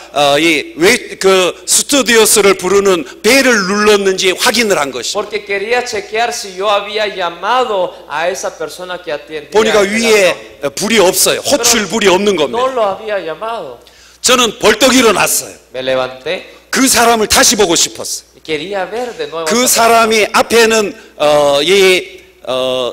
그 스튜디오스를 부르는 벨을 눌렀는지 확인을 한 것이. Porque quería chequear si yo había llamado a esa persona que atendía. 보니까 el avión. 위에 불이 없어요. 호출 불이 없는 No 겁니다. lo había llamado. 저는 벌떡 일어났어요. Me levanté 그 사람을 다시 보고 싶었어요. y quería ver de nuevo. 그 a esa 사람이 앞에는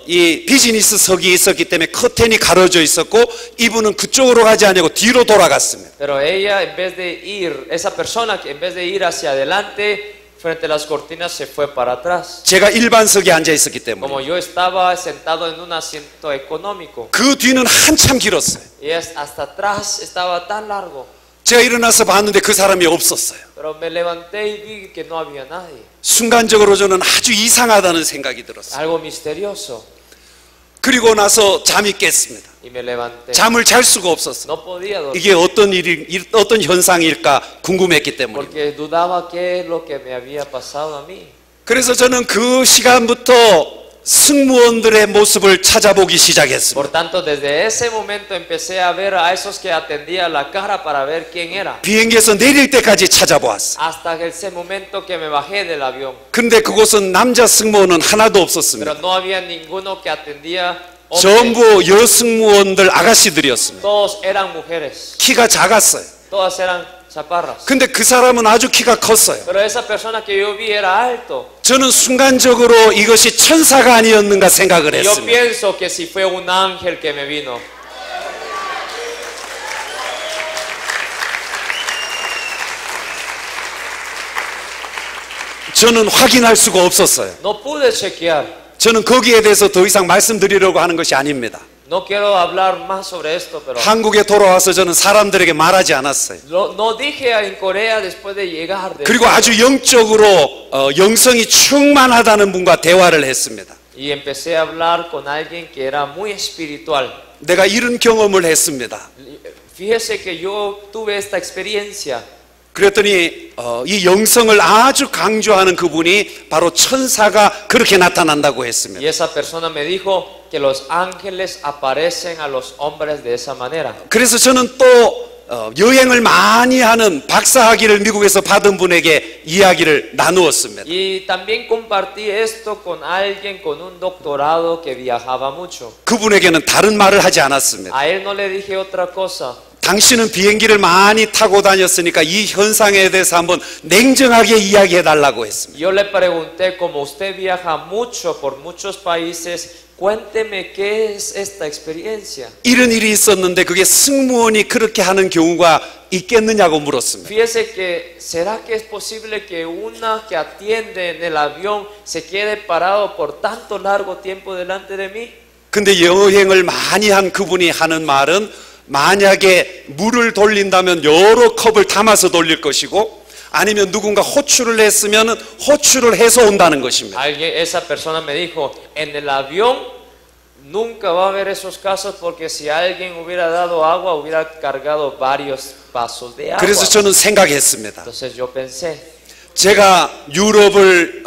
이 비즈니스석이 있었기 때문에 커튼이 가려져 있었고 이분은 그쪽으로 가지 않고 뒤로 돌아갔습니다. Pero ella en vez de ir, esa persona que en vez de ir hacia adelante frente a las cortinas se fue para atrás. 제가 일반석에 앉아 있었기 때문에 Como yo estaba sentado en un asiento económico 그 뒤는 한참 길었어요. y hasta atrás estaba tan largo. 제가 일어나서 봤는데 그 사람이 없었어요. Pero me levanté y vi que no había nadie. 순간적으로 저는 아주 이상하다는 생각이 들었어요. Algo misterioso. 그리고 나서 잠이 깼습니다. Y me levanté. 잠을 잘 수가 없었어요. No podía dormir 이게 어떤 현상일까 궁금했기 때문에. porque dudaba qué es lo que me había pasado a mí. 그래서 저는 그 시간부터 승무원들의 모습을 찾아보기 시작했습니다. Por tanto, desde ese momento empecé a ver a esos que atendía la cara para ver quién era. 비행기에서 내릴 때까지 찾아보았어요. Hasta ese momento que me bajé del avión. 근데 그곳은 남자 승무원은 하나도 없었습니다. Pero no había ninguno que atendía hombres. 전부 여승무원들 아가씨들이었습니다. Todos eran mujeres. 키가 작았어요. Todas eran chaparras. 근데 그 사람은 아주 키가 컸어요. Pero esa persona que yo vi era alto. 저는 순간적으로 이것이 천사가 아니었는가 생각을 Yo 했습니다. pienso que si fue un ángel que me vino. 저는 확인할 수가 없었어요. No pude chequear. 저는 거기에 대해서 더 이상 말씀드리려고 하는 것이 아닙니다. No quiero hablar más sobre esto, pero 한국에 돌아와서 저는 사람들에게 말하지 않았어요. no dije en Corea después de llegar. 그리고 아주 영적으로 영성이 충만하다는 분과 대화를 했습니다. Y empecé a hablar con alguien que era muy espiritual. 내가 이런 경험을 했습니다. Fíjese que yo tuve esta experiencia. 그랬더니 이 영성을 아주 강조하는 그분이 바로 천사가 그렇게 나타난다고 했습니다. Y esa persona me dijo que los ángeles aparecen a los hombres de esa manera. 그래서 저는 또 여행을 많이 하는 박사학위를 미국에서 받은 분에게 이야기를 나누었습니다. Y también compartí esto con alguien con un doctorado que viajaba mucho. 그분에게는 다른 말을 하지 않았습니다. A él no le dije otra cosa. 당신은 비행기를 많이 타고 다녔으니까 이 현상에 대해서 한번 냉정하게 이야기해 달라고 했습니다. Yo le pregunté, como usted viaja mucho por muchos países, cuénteme qué es esta experiencia. 이런 일이 있었는데 그게 승무원이 그렇게 하는 경우가 있겠느냐고 물었습니다. Fíjese que, ¿será que es posible que una que atiende en el avión se quede parado por tanto largo tiempo delante de mí? 근데 여행을 많이 한 그분이 하는 말은 만약에 물을 돌린다면 여러 컵을 담아서 돌릴 것이고 아니면 누군가 호출을 했으면 호출을 해서 온다는 것입니다. Esa persona me dijo, en el avión nunca va a haber esos casos porque si alguien hubiera dado agua hubiera cargado varios vasos de agua. 그래서 저는 생각했습니다. Entonces yo pensé, 제가 유럽을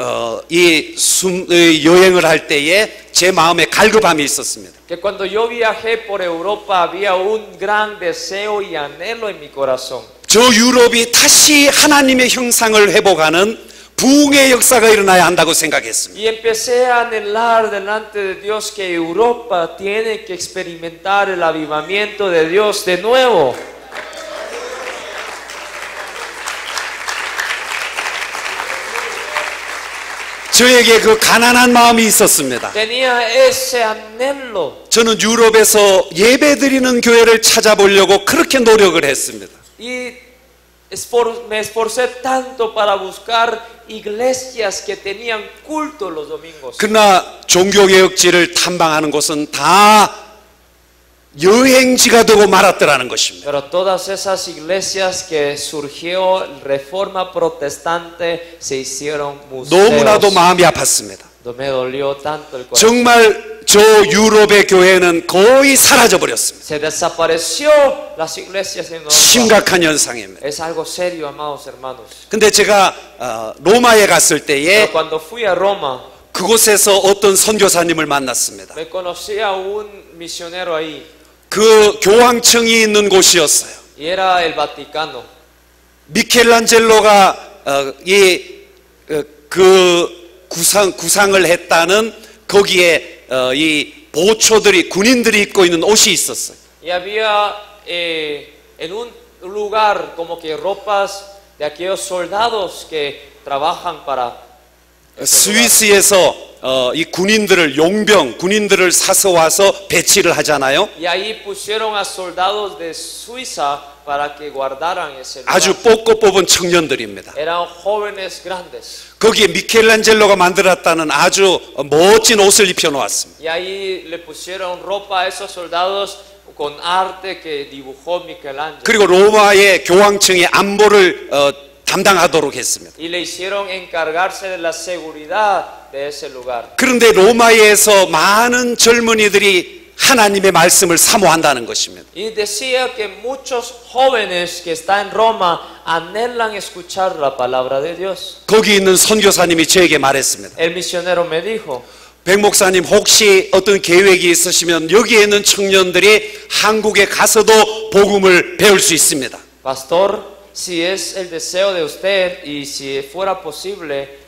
여행을 할 때에 제 마음에 갈급함이 있었습니다. que cuando yo viajé por Europa había un gran deseo y anhelo en mi corazón. 저 유럽이 다시 하나님의 형상을 회복하는 부흥의 역사가 일어나야 한다고 생각했습니다. Y empecé a anhelar delante de Dios que Europa tiene que experimentar el avivamiento de Dios de nuevo. 저에게 그 가난한 마음이 있었습니다. Tenía ese anhelo. 저는 유럽에서 예배드리는 교회를 찾아보려고 그렇게 노력을 했습니다. Y me esforcé tanto para buscar iglesias que tenían culto los domingos. 그러나 종교개혁지를 탐방하는 곳은 다 여행지가 되고 말았더라는 것입니다. Pero todas esas iglesias que surgió Reforma Protestante se hicieron 너무나도 museos. 마음이 아팠습니다. Me dolió tanto el corazón. 정말 저 유럽의 교회는 거의 사라져 버렸습니다. Se desapareció las iglesias en Europa. 심각한 현상입니다. Es algo serio, amados hermanos. 근데 제가 로마에 갔을 때에 Pero cuando fui a Roma, 그곳에서 어떤 선교사님을 만났습니다. me conocí a un misionero ahí. 그 교황청이 있는 곳이었어요. Y era el Vaticano. 미켈란젤로가 구상을 했다는 거기에 이 보초들이 군인들이 입고 있는 옷이 있었어요. Y había en un lugar como que ropas de aquellos soldados que trabajan para 스위스에서 이 군인들을 사서 와서 배치를 하잖아요. Y ahí pusieron a soldados de Suiza para que guardaran ese lugar. 아주 뽑고 뽑은 청년들입니다. Eran jóvenes grandes. 거기에 미켈란젤로가 만들었다는 아주 멋진 옷을 입혀 놓았습니다. Y ahí le pusieron ropa a esos soldados con arte que dibujó Michelangelo. 그리고 로마의 교황청의 안보를 담당하도록 했습니다. Y le hicieron encargarse de la seguridad de ese lugar. 그런데 로마에서 많은 젊은이들이 하나님의 말씀을 사모한다는 것입니다. Y decía que muchos jóvenes que están en Roma anhelan escuchar la palabra de Dios. 거기 있는 선교사님이 저에게 말했습니다. El misionero me dijo, 백 목사님 혹시 어떤 계획이 있으시면 여기에 있는 청년들이 한국에 가서도 복음을 배울 수 있습니다. Pastor, si es el deseo de usted y si fuera posible,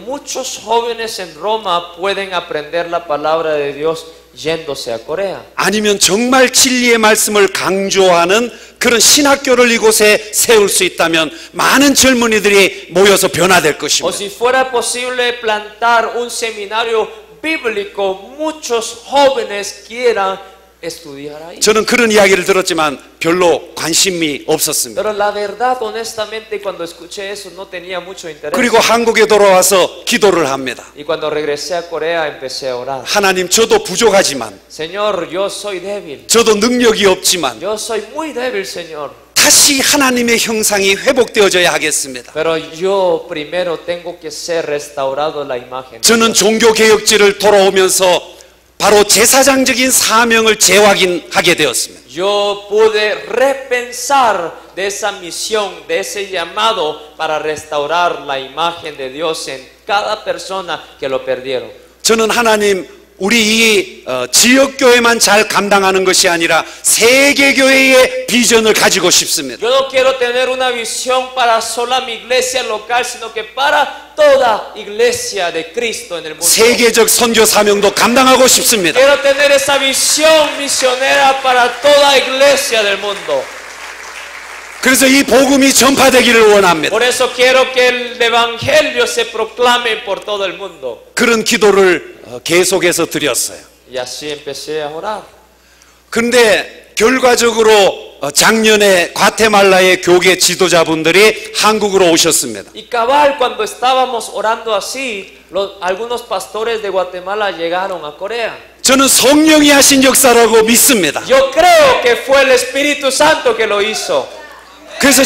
muchos jóvenes en Roma pueden aprender la palabra de Dios yéndose a Corea. 아니면 정말 진리의 말씀을 강조하는 그런 신학교를 이곳에 세울 수 있다면 많은 젊은이들이 모여서 변화될 O 것입니다. si fuera posible plantar un seminario bíblico, muchos jóvenes quieran estudiar ahí. 저는 그런 이야기를 들었지만 별로 관심이 없었습니다. Pero la verdad, honestamente, cuando escuché eso no tenía mucho interés. 그리고 한국에 돌아와서 기도를 합니다. Y cuando regresé a Corea empecé a orar. 하나님, 저도 부족하지만, Señor, yo soy débil. 저도 능력이 없지만 Yo soy muy débil, Señor. 다시 하나님의 형상이 회복되어져야 하겠습니다. Pero yo primero tengo que ser restaurado la imagen. 저는 종교개혁지를 돌아오면서 바로 제사장적인 사명을 재확인하게 되었습니다. Yo pude repensar de esa misión, de ese llamado para restaurar la imagen de Dios en cada persona que lo perdieron. 저는 하나님, 우리 이 지역교회만 잘 감당하는 것이 아니라 세계교회의 비전을 가지고 싶습니다. Yo no quiero tener una visión para sola mi iglesia local, sino que para toda iglesia de Cristo en el mundo. 세계적 선교 사명도 감당하고 싶습니다. Quiero tener esa visión misionera para toda iglesia del mundo. 그래서 이 복음이 전파되기를 원합니다. Por eso quiero que el evangelio se proclame por todo el mundo. 그런 기도를 계속해서 드렸어요. Y así empecé a orar. 그런데 결과적으로 작년에 과테말라의 교계 지도자분들이 한국으로 오셨습니다. Y cabal, cuando estábamos orando así, algunos pastores de Guatemala llegaron a Corea. 저는 성령이 하신 역사라고 믿습니다. Yo creo que fue el Espíritu Santo que lo hizo. 그래서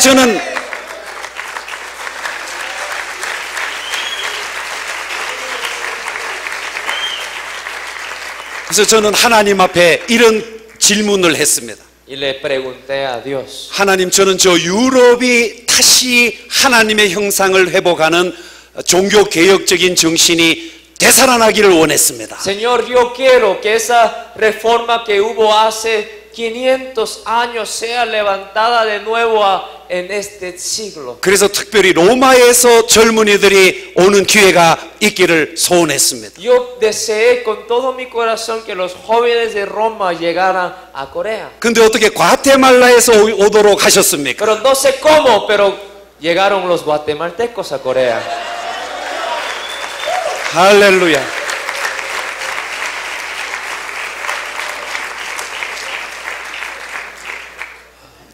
저는 하나님 앞에 이런 질문을 했습니다. Y le pregunté a Dios. 하나님, 저는 저 유럽이 다시 하나님의 형상을 회복하는 종교개혁적인 정신이 되살아나기를 원했습니다. Señor, yo quiero que esa reforma que hubo hace 500 años sea levantada de nuevo en este siglo. 그래서 특별히 로마에서 젊은이들이 오는 기회가 있기를 소원했습니다. Yo deseé con todo mi corazón que los jóvenes de Roma llegaran a Corea. 근데 어떻게 과테말라에서 오도록 하셨습니까? Pero no sé cómo, pero llegaron los guatemaltecos a Corea. 할렐루야.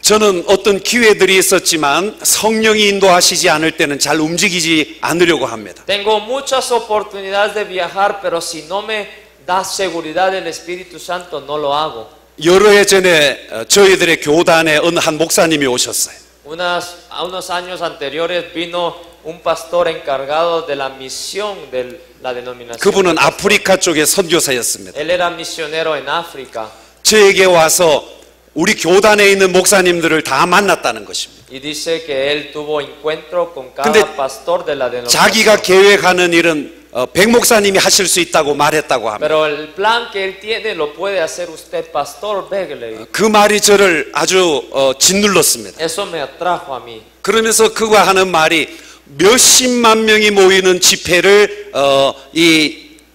저는 어떤 기회들이 있었지만 성령이 인도하시지 않을 때는 잘 움직이지 않으려고 합니다. Tengo muchas oportunidades de viajar, pero si no me da seguridad del Espíritu Santo, no lo hago. 여러 해 전에 저희들의 교단에 어느 한 목사님이 오셨어요. A unos años anteriores vino un pastor encargado de la misión de la denominación. 그분은 아프리카 쪽의 선교사였습니다. Él era misionero en África. 저에게 와서 우리 교단에 있는 목사님들을 다 만났다는 것입니다. Y dice que él tuvo encuentro con 근데 cada pastor de la 자기가 denominación. 계획하는 일은 백 목사님이 하실 수 있다고 말했다고 합니다. Pero el plan que él tiene lo puede hacer usted, Pastor Begley. 그 말이 저를 아주 짓눌렀습니다. Eso me atrajo a mí. 그러면서 그가 하는 말이 몇십만 명이 모이는 집회를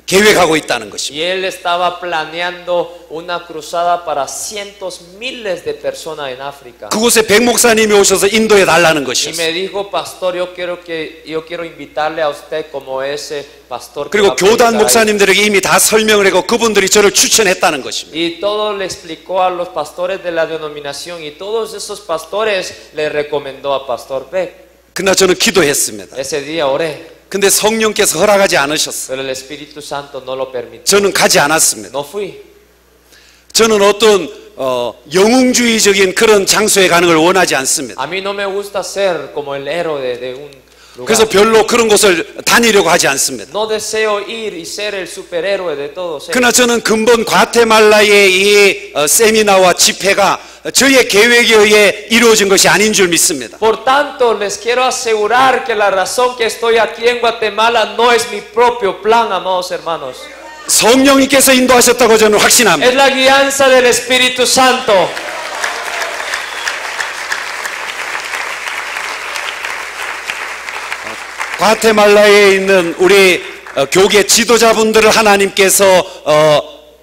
계획하고 있다는 것입니다. Y él estaba planeando una cruzada para cientos, miles de personas en África. 그곳에 백 목사님이 오셔서 인도해 달라는 Y 것이었어요. me dijo, pastor, yo quiero invitarle a usted como ese pastor. que 그리고 va a 교단 predicar ahí. 목사님들에게 이미 다 설명을 하고 그분들이 저를 추천했다는 것입니다. Y todo le explicó a los pastores de la denominación y todos esos pastores le recomendó a Pastor Beck. 그러나 저는 기도했습니다. Ese día oré, 근데 성령께서 허락하지 않으셨어요. pero el Espíritu Santo no lo permitió. 저는 가지 않았습니다. No fui. 저는 어떤 영웅주의적인 그런 장소에 가는 걸 원하지 않습니다. A mí no me gusta ser como el héroe de un lugar. 그래서 별로 그런 곳을 다니려고 하지 않습니다. No deseo ir y ser el superhéroe de todos ellos. 그러나 저는 근본 과테말라의 이 세미나와 집회가 저의 계획에 의해 이루어진 것이 아닌 줄 믿습니다. Por tanto, les quiero asegurar que la razón que estoy aquí en Guatemala no es mi propio plan, amados hermanos. 성령님께서 인도하셨다고 저는 확신합니다. Es la guianza del Espíritu Santo. 과테말라에 있는 우리 교계 지도자분들을 하나님께서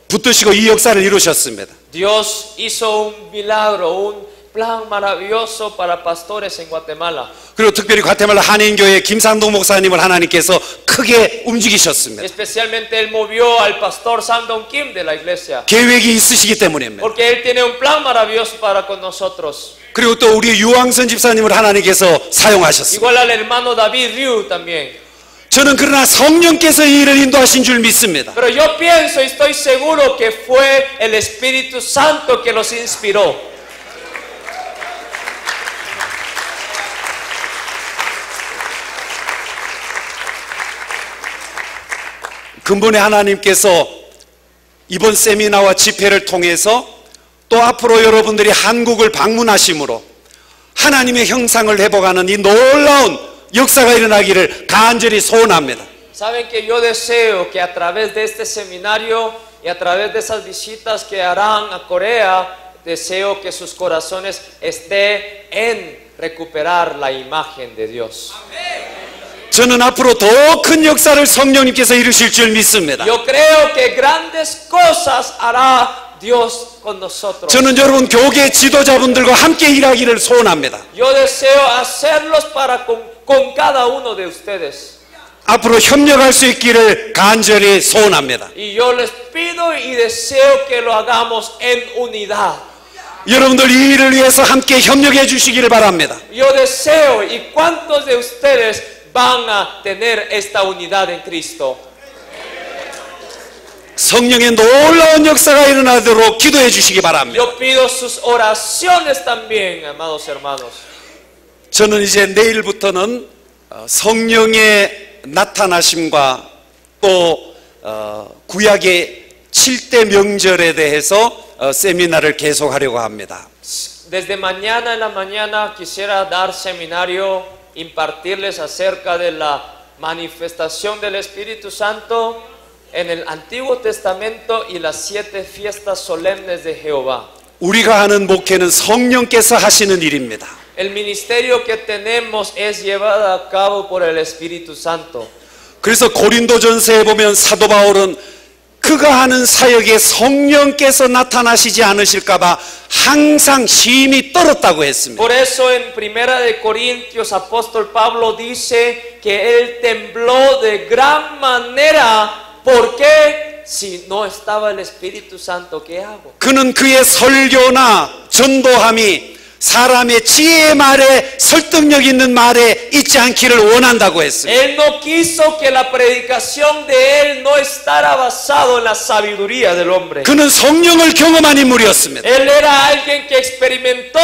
붙드시고 이 역사를 이루셨습니다. Dios hizo un milagro, un plan maravilloso para pastores en Guatemala. 그리고 특별히 과테말라 한인교회 김상동 목사님을 하나님께서 크게 움직이셨습니다. Especialmente Él movió al pastor Sandon Kim de la iglesia. 계획이 있으시기 때문입니다. Porque Él tiene un plan maravilloso para con nosotros. 그리고 또 우리 유황선 집사님을 하나님께서 사용하셨습니다. Igual al hermano David Ryu también. 저는 그러나 성령께서 이 일을 인도하신 줄 믿습니다. Pero yo pienso y estoy seguro que fue el Espíritu Santo que los inspiró. 근본에 하나님께서 이번 세미나와 집회를 통해서 또 앞으로 여러분들이 한국을 방문하심으로 하나님의 형상을 회복하는 이 놀라운 역사가 일어나기를 간절히 소원합니다. Saben que yo deseo que a través de este seminario y a través de esas visitas que harán a Corea, deseo que sus corazones estén en recuperar la imagen de Dios. 저는 앞으로 더 큰 역사를 성령님께서 이루실 줄 믿습니다. Yo creo que grandes cosas hará Dios con nosotros. 저는 여러분 교계 지도자분들과 함께 일하기를 소원합니다. Yo deseo hacerlos para con cada uno de ustedes. 앞으로 협력할 수 있기를 간절히 소원합니다. Y yo les pido y deseo que lo hagamos en unidad. 여러분들 이 일을 위해서 함께 협력해 주시기를 바랍니다. Yo deseo y cuántos de ustedes van a tener esta unidad en Cristo. 성령의 놀라운 역사가 일어나도록 기도해 주시기 바랍니다. Yo pido sus oraciones también, amados hermanos. 저는 이제 내일부터는 성령의 나타나심과 또 구약의 7대 명절에 대해서 세미나를 계속하려고 합니다. Desde mañana en la mañana quisiera dar seminario, impartirles acerca de la manifestación del Espíritu Santo en el Antiguo Testamento y las 7 fiestas solemnes de Jehová. 우리가 하는 목회는 성령께서 하시는 일입니다. El ministerio que tenemos es llevado a cabo por el Espíritu Santo. 그래서 고린도전서에 보면 사도 바울은 그가 하는 사역에 성령께서 나타나시지 않으실까 봐 항상 심히 떨었다고 했습니다. Por eso en Primera de Corintios apóstol Pablo dice que él tembló de gran manera. ¿Por qué? Si no estaba el Espíritu Santo, ¿qué hago? 그는 그의 설교나 전도함이 사람의 지혜의 말에 설득력 있는 말에 있지 않기를 원한다고 했습니다. Él no quiso que la predicación de él no estará basado en la sabiduría del hombre. 그는 성령을 경험한 인물이었습니다. Él era alguien que experimentó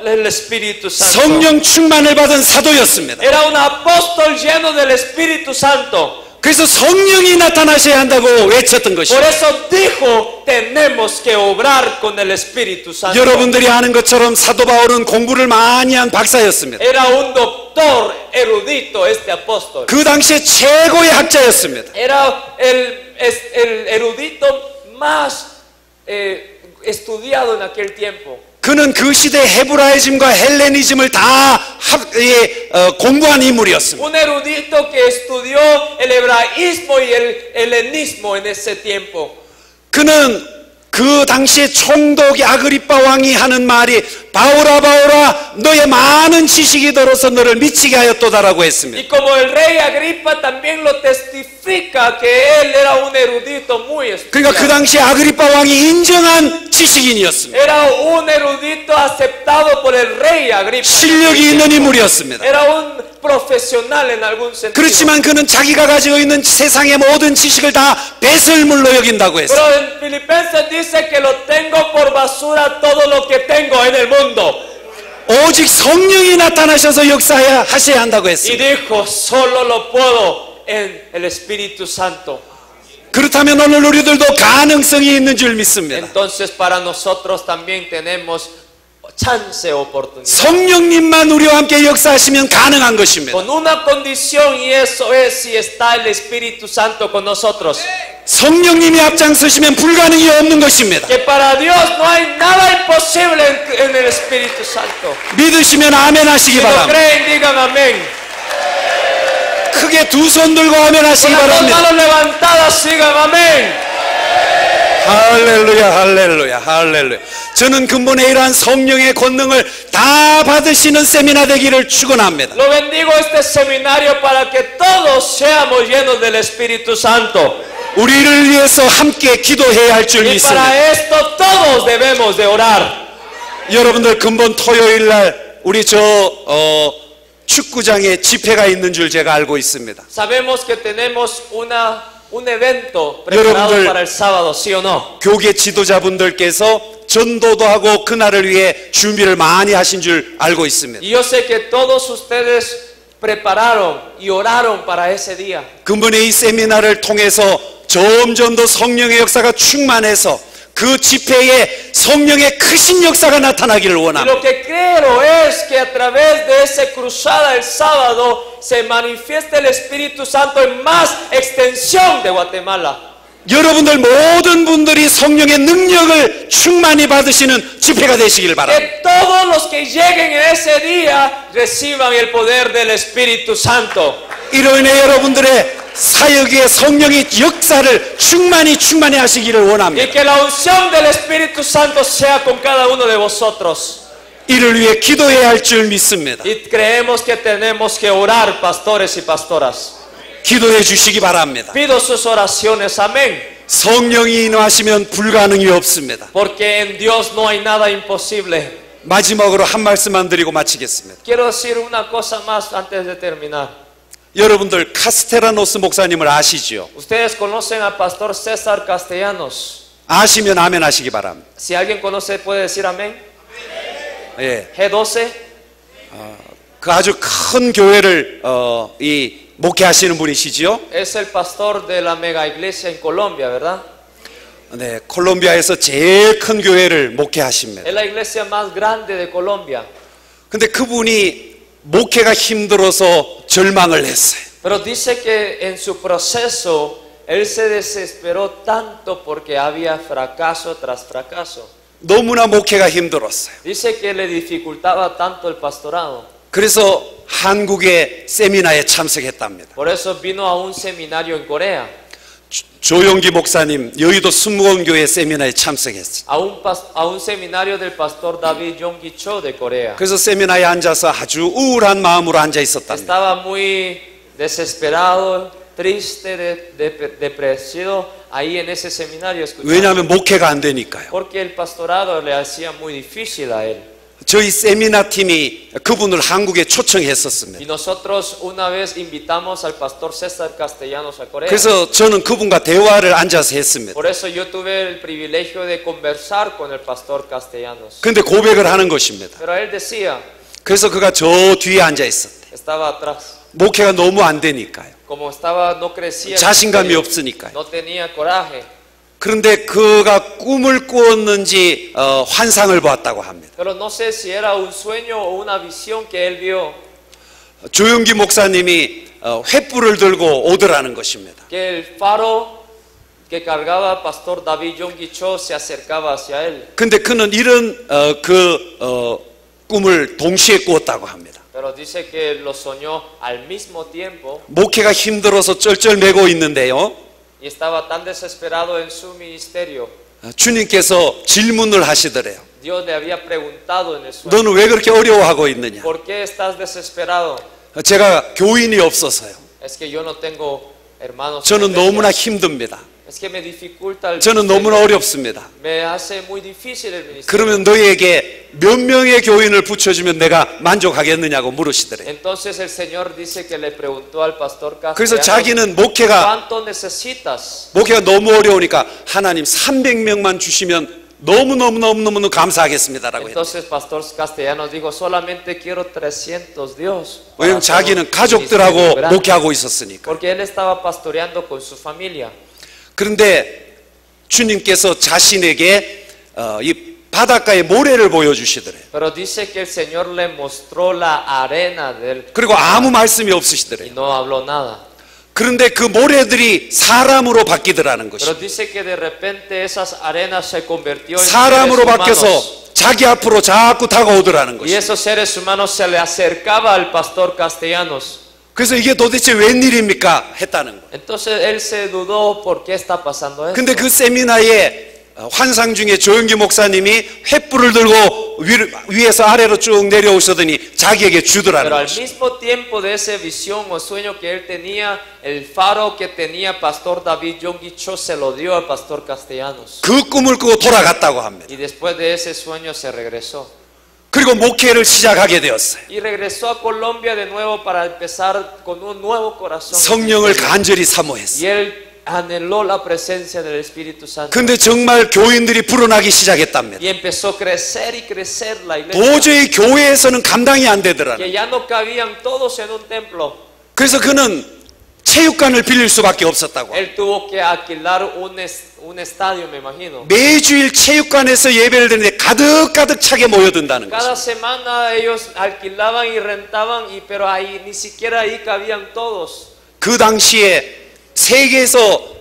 el Espíritu Santo. 성령 충만을 받은 사도였습니다. Era un apóstol lleno del Espíritu Santo. 그래서 성령이 나타나셔야 한다고 외쳤던 Por 것입니다. eso dijo, tenemos que obrar con el Espíritu Santo. 여러분들이 아는 것처럼 사도 바울은 공부를 많이 한 박사였습니다. Era un doctor erudito este apóstol. 그 당시에 최고의 학자였습니다. Era el erudito más estudiado en aquel tiempo. 그는 그 시대 헤브라이즘과 헬레니즘을 다 공부한 인물이었습니다. Un erudito que estudió el hebraísmo y el helenismo en ese tiempo. 그는 그 당시에 총독이 아그리빠 왕이 하는 말이 바울아 바울아 너의 많은 지식이 들어서 너를 미치게 하였도다라고 했습니다. Y como el rey Agripa también lo testifica que él era un erudito muy estudiado. 그러니까 그 당시에 아그리빠 왕이 인정한 지식인이었습니다. Era un erudito aceptado por el rey Agripa. 실력이 있는 인물이었습니다. Era un profesional en algún sentido. 그렇지만 그는 자기가 가지고 있는 세상의 모든 지식을 다 배설물로 여긴다고 했어요. Pero en Filipenses dice que lo tengo por basura todo lo que tengo en el mundo. 오직 성령이 나타나셔서 역사하셔야 한다고 Y 했습니다. dijo, solo lo puedo en el Espíritu Santo. 그렇다면 오늘 우리들도 가능성이 있는 줄 믿습니다. Entonces para nosotros también tenemos chance, oportunidad. 성령님만 우리와 함께 역사하시면 가능한 것입니다. Con una condición y eso es si está el Espíritu Santo con nosotros. 성령님이 앞장서시면 불가능이 없는 것입니다. Que para Dios no hay nada imposible en el Espíritu Santo. 믿으시면 아멘 하시기 Si lo 바랍니다. creen, digan amén. 크게 두 손 들고 아멘 하시기 Con las dos 바랍니다. manos levantadas, sigan amén. 할렐루야, 할렐루야, 할렐루야. 저는 근본에 이러한 성령의 권능을 다 받으시는 세미나 되기를 축원합니다. Lo bendigo este seminario para que todos seamos llenos del Espíritu Santo. 우리를 위해서 함께 기도해야 할 줄 Y 믿습니다. para esto todos debemos de orar. 여러분들 근본 토요일 날 우리 축구장에 집회가 있는 줄 제가 알고 있습니다. Sabemos que tenemos un evento preparado 여러분들, para el sábado, ¿sí o no? 교계 지도자분들께서 전도도 하고 그날을 위해 준비를 많이 하신 줄 알고 있습니다. Y yo sé que todos ustedes prepararon y oraron para ese día. 근본에 이 세미나를 통해서 점점 더 성령의 역사가 충만해서 그 집회에 성령의 크신 역사가 나타나기를 Y 원합니다. lo que creo es que a través de esa cruzada el sábado se manifiesta el Espíritu Santo en más extensión de Guatemala. 여러분들 모든 분들이 성령의 능력을 충만히 받으시는 집회가 되시길 바랍니다. Que todos los que lleguen en ese día reciban el poder del Espíritu Santo. 이로 인해 여러분들의 사역의 성령의 역사를 충만히 하시기를 Y 원합니다. que la unción del Espíritu Santo sea con cada uno de vosotros. 이를 위해 기도해야 할 줄 믿습니다. Y creemos que tenemos que orar, pastores y pastoras. 기도해 주시기 바랍니다. Pido sus oraciones, amén. 성령이 인하시면 불가능이 없습니다. Porque en Dios no hay nada imposible. 마지막으로 한 말씀만 드리고 마치겠습니다. Quiero decir una cosa más antes de terminar. 여러분들 카스테라노스 목사님을 아시죠? Ustedes conocen al pastor César Castellanos. 아시면 아멘 하시기 바랍니다. Si alguien conoce, puede decir amén. 예, G12. 그 아주 큰 교회를 목회하시는 분이시죠? Es el pastor de la mega iglesia en Colombia, ¿verdad? 네, 콜롬비아에서 제일 큰 교회를 목회하십니다. Es la iglesia más grande de Colombia. 근데 그분이 목회가 힘들어서 절망을 했어요. Pero dice que en su proceso él se desesperó tanto porque había fracaso tras fracaso. 너무나 목회가 힘들었어요. Dice que le dificultaba tanto el pastorado. 그래서 한국의 세미나에 참석했답니다. Por eso vino a un seminario en Corea. 조용기 목사님 여의도 순무원교회 세미나에 참석했어요. A un seminario del pastor David Yonggi Cho de Corea. 그래서 세미나에 앉아서 아주 우울한 마음으로 앉아 있었답니다. Estaba muy desesperado, triste, depresivo ahí en ese seminario escuchando. 왜냐하면 목회가 안 되니까요. Porque el pastorado le hacía muy difícil a él. 저희 세미나 팀이 그분을 한국에 초청했었습니다. Y nosotros una vez invitamos al pastor César Castellanos a Corea. 그래서 저는 그분과 대화를 앉아서 했습니다. Por eso yo tuve el privilegio de conversar con el pastor Castellanos. 근데 고백을 하는 것입니다. Pero él decía, 그래서 그가 저 뒤에 앉아 있었대. estaba atrás. 목회가 너무 안 되니까요. Como estaba, no crecía, 자신감이 없으니까요. no tenía coraje. 그런데 그가 꿈을 꾸었는지 환상을 보았다고 합니다. Pero no sé si era un sueño o una visión que él vio. 조용기 목사님이 횃불을 들고 오더라는 것입니다. Que el faro que cargaba pastor David Yonggi Cho se acercaba hacia él. 근데 그는 이런 꿈을 동시에 꾸었다고 합니다. Pero dice que lo soñó al mismo tiempo. 목회가 힘들어서 쩔쩔매고 있는데요. Y estaba tan desesperado en su ministerio. 주님께서 질문을 하시더래요. Dios le había preguntado en el sueño, 너는 왜 그렇게 어려워하고 있느냐? ¿por qué estás desesperado? 제가 교인이 없어서요. Es que yo no tengo hermanos. 저는 en la iglesia. 너무나 힘듭니다. Es que me dificulta el 저는 너무나 어렵습니다. Me hace muy difícil el ministerio. 그러면 너희에게 몇 명의 교인을 붙여주면 내가 만족하겠느냐고 물으시더래요. Entonces el Señor dice que le preguntó al pastor 그래서 Castellanos, 자기는 목회가 ¿cuánto necesitas? 너무 어려우니까 하나님 300명만 주시면 너무 감사하겠습니다라고 했어요. Entonces pastor Castellanos dijo, solamente quiero 300 Dios. 왜냐면 자기는 가족들하고 목회하고 있었으니까. Porque él estaba pastoreando con su familia. 그런데 주님께서 자신에게 이 바닷가의 모래를 보여주시더래요. Pero dice que el Señor le mostró la arena del 그리고 아무 말씀이 y 없으시더래요. no habló nada. 그런데 그 모래들이 사람으로 바뀌더라는 Pero 것이죠. dice que de repente esas arenas se convirtió en 사람으로 seres 바뀌어서 humanos. 자기 앞으로 자꾸 다가오더라는 Y 것이죠. esos seres humanos se le acercaba al pastor Castellanos. 그래서 이게 도대체 웬일입니까? 했다는 거예요. Entonces él se dudó por qué está pasando esto. 근데 그 세미나에 환상 중에 조영기 목사님이 횃불을 들고 위에서 아래로 쭉 내려오시더니 자기에게 주더라는 Pero al 것입니다. mismo tiempo de esa visión o sueño que él tenía, el faro que tenía Pastor David Yonggi Cho se lo dio al Pastor Castellanos. 그 꿈을 꾸고 돌아갔다고 합니다. Y después de ese sueño se regresó. 그리고 목회를 시작하게 되었어요. Y regresó a Colombia de nuevo para empezar con un nuevo corazón. 성령을 간절히 Y 사모했어요. él anheló la presencia del Espíritu Santo. 근데 정말 교인들이 불어나기 시작했답니다. Y empezó a crecer y crecer la iglesia. 도저히 교회에서는 감당이 안 되더라고요. Que ya no cabían todos en un templo. 그래서 그는 체육관을 빌릴 수밖에 없었다고. Él tuvo que alquilar un estadio, me imagino. 매주일 체육관에서 예배를 드리는데 가득가득 차게 모여든다는 Cada 거죠. semana ellos alquilaban y rentaban, pero ahí ni siquiera ahí cabían todos. 그 당시에 세계에서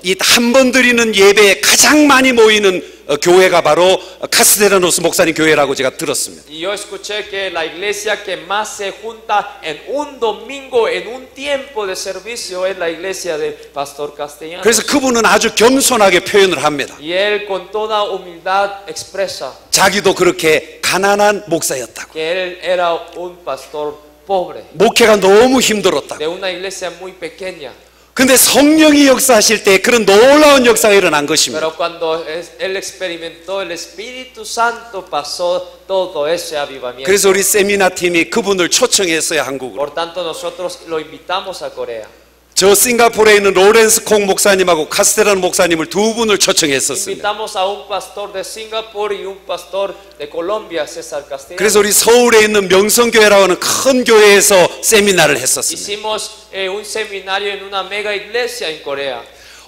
이 한 번 드리는 예배에 가장 많이 모이는 교회가 바로 카스테라노스 목사님 교회라고 제가 들었습니다. Y yo escuché que la iglesia que más se junta en un domingo, en un tiempo de servicio, es la iglesia del Pastor Castellanos. 그래서 그분은 아주 겸손하게 표현을 합니다. Y él con toda humildad expresa 자기도 그렇게 가난한 목사였다고. que él era un pastor pobre, 목회가 너무 힘들었다고. de una iglesia muy pequeña. 근데 성령이 역사하실 때 그런 놀라운 역사가 일어난 것입니다. Pero cuando él experimentó el Espíritu Santo, pasó todo ese avivamiento. 그래서 우리 세미나 팀이 그분을 초청했어요, 한국으로. Por tanto, nosotros lo invitamos a Corea. 저 싱가포르에 있는 로렌스 콩 목사님하고 카스테라노 목사님을 두 분을 초청했었습니다. Invitamos a un pastor de Singapur y un pastor de Colombia, César Castellanos. 그래서 우리 서울에 있는 명성교회라고 하는 큰 교회에서 세미나를 했었습니다. Hicimos un seminario en una mega iglesia en Corea.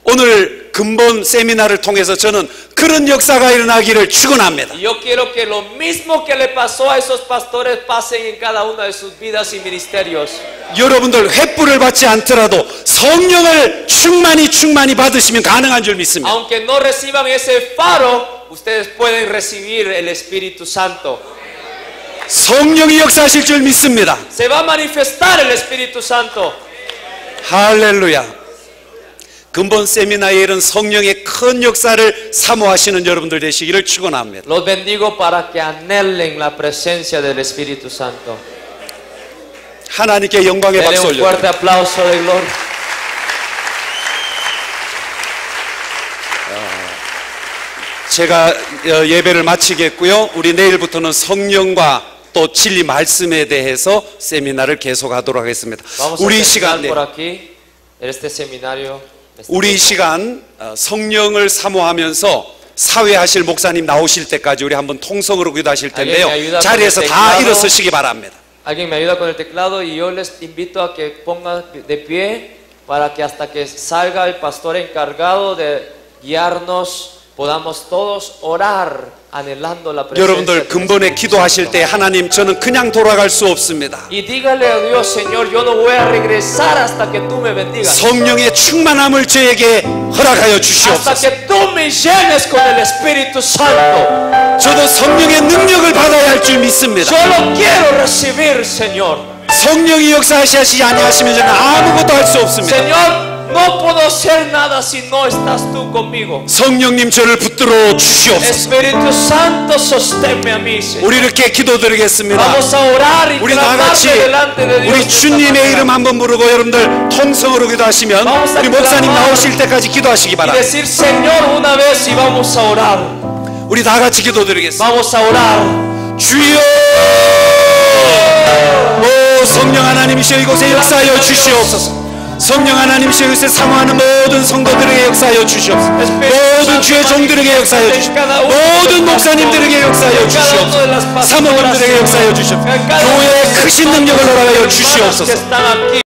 오늘 근본 세미나를 통해서 저는 그런 역사가 일어나기를 축원합니다. Y yo quiero que lo mismo que le pasó a esos pastores pasen en cada una de sus vidas y ministerios. 여러분들 횃불을 받지 않더라도 성령을 충만히 받으시면 가능한 줄 믿습니다. Aunque no reciban ese faro, ustedes pueden recibir el Espíritu Santo. 성령이 역사하실 줄 믿습니다. Se va a manifestar el Espíritu Santo. 할렐루야. 근본 세미나에 이런 성령의 큰 역사를 사모하시는 여러분들 되시기를 축원합니다. Los bendigo para que anhelen la presencia del Espíritu Santo. 하나님께 영광의 Denle 박수 un 올려. fuerte aplauso de gloria. 제가 예배를 마치겠고요. 우리 내일부터는 성령과 또 진리 말씀에 대해서 세미나를 계속하도록 하겠습니다. Vamos a 우리 terminar 시간 por aquí este seminario. 우리 시간 성령을 사모하면서 사회하실 목사님 나오실 때까지 우리 한번 통성으로 기도하실 텐데요. 자리에서 다 일어서시기 바랍니다. Alguien me ayuda con el teclado y yo les invito a que pongan de pie para que hasta que salga el pastor encargado de guiarnos podamos todos orar anhelando la presencia. 여러분들 근본에 기도하실 때 하나님 저는 그냥 돌아갈 수 없습니다. Y dígale a Dios, Señor, yo no voy a regresar hasta que tú me bendigas. 성령의 충만함을 저에게 허락하여 Hasta 주시옵소서. que tú me llenes con el Espíritu Santo. 저도 성령의 능력을 받아야 할 줄 믿습니다. Yo lo quiero recibir, Señor. 성령이 역사하시지 아니하시면 저는 아무것도 할 수 없습니다. Señor, no puedo hacer nada si no estás tú conmigo. 성령님 저를 붙들어 주시옵소서. Espíritu Santo, sosténme a mí, Señor. 우리 이렇게 기도드리겠습니다. Vamos a orar y 우리 다 같이 clamarte delante de Dios. 우리 주님의 이름 한번 부르고 여러분들 통성으로 기도하시면 우리 목사님 나오실 때까지 기도하시기 Y 바랍니다. decir, Señor, una vez y vamos a orar. 우리 다 같이 기도드리겠습니다. Vamos a orar. 주여, 오 성령 하나님이시여 이곳에 역사하여 주시옵소서. 성령 하나님이시여 이곳에 사모하는 모든 성도들에게 역사하여 주시옵소서. 모든 주의 종들에게 역사하여 주시옵소서. 모든 목사님들에게 역사하여 주시옵소서. 사모님들에게 역사하여 주시옵소서. 교회의 크신 능력을 허락하여 주시옵소서.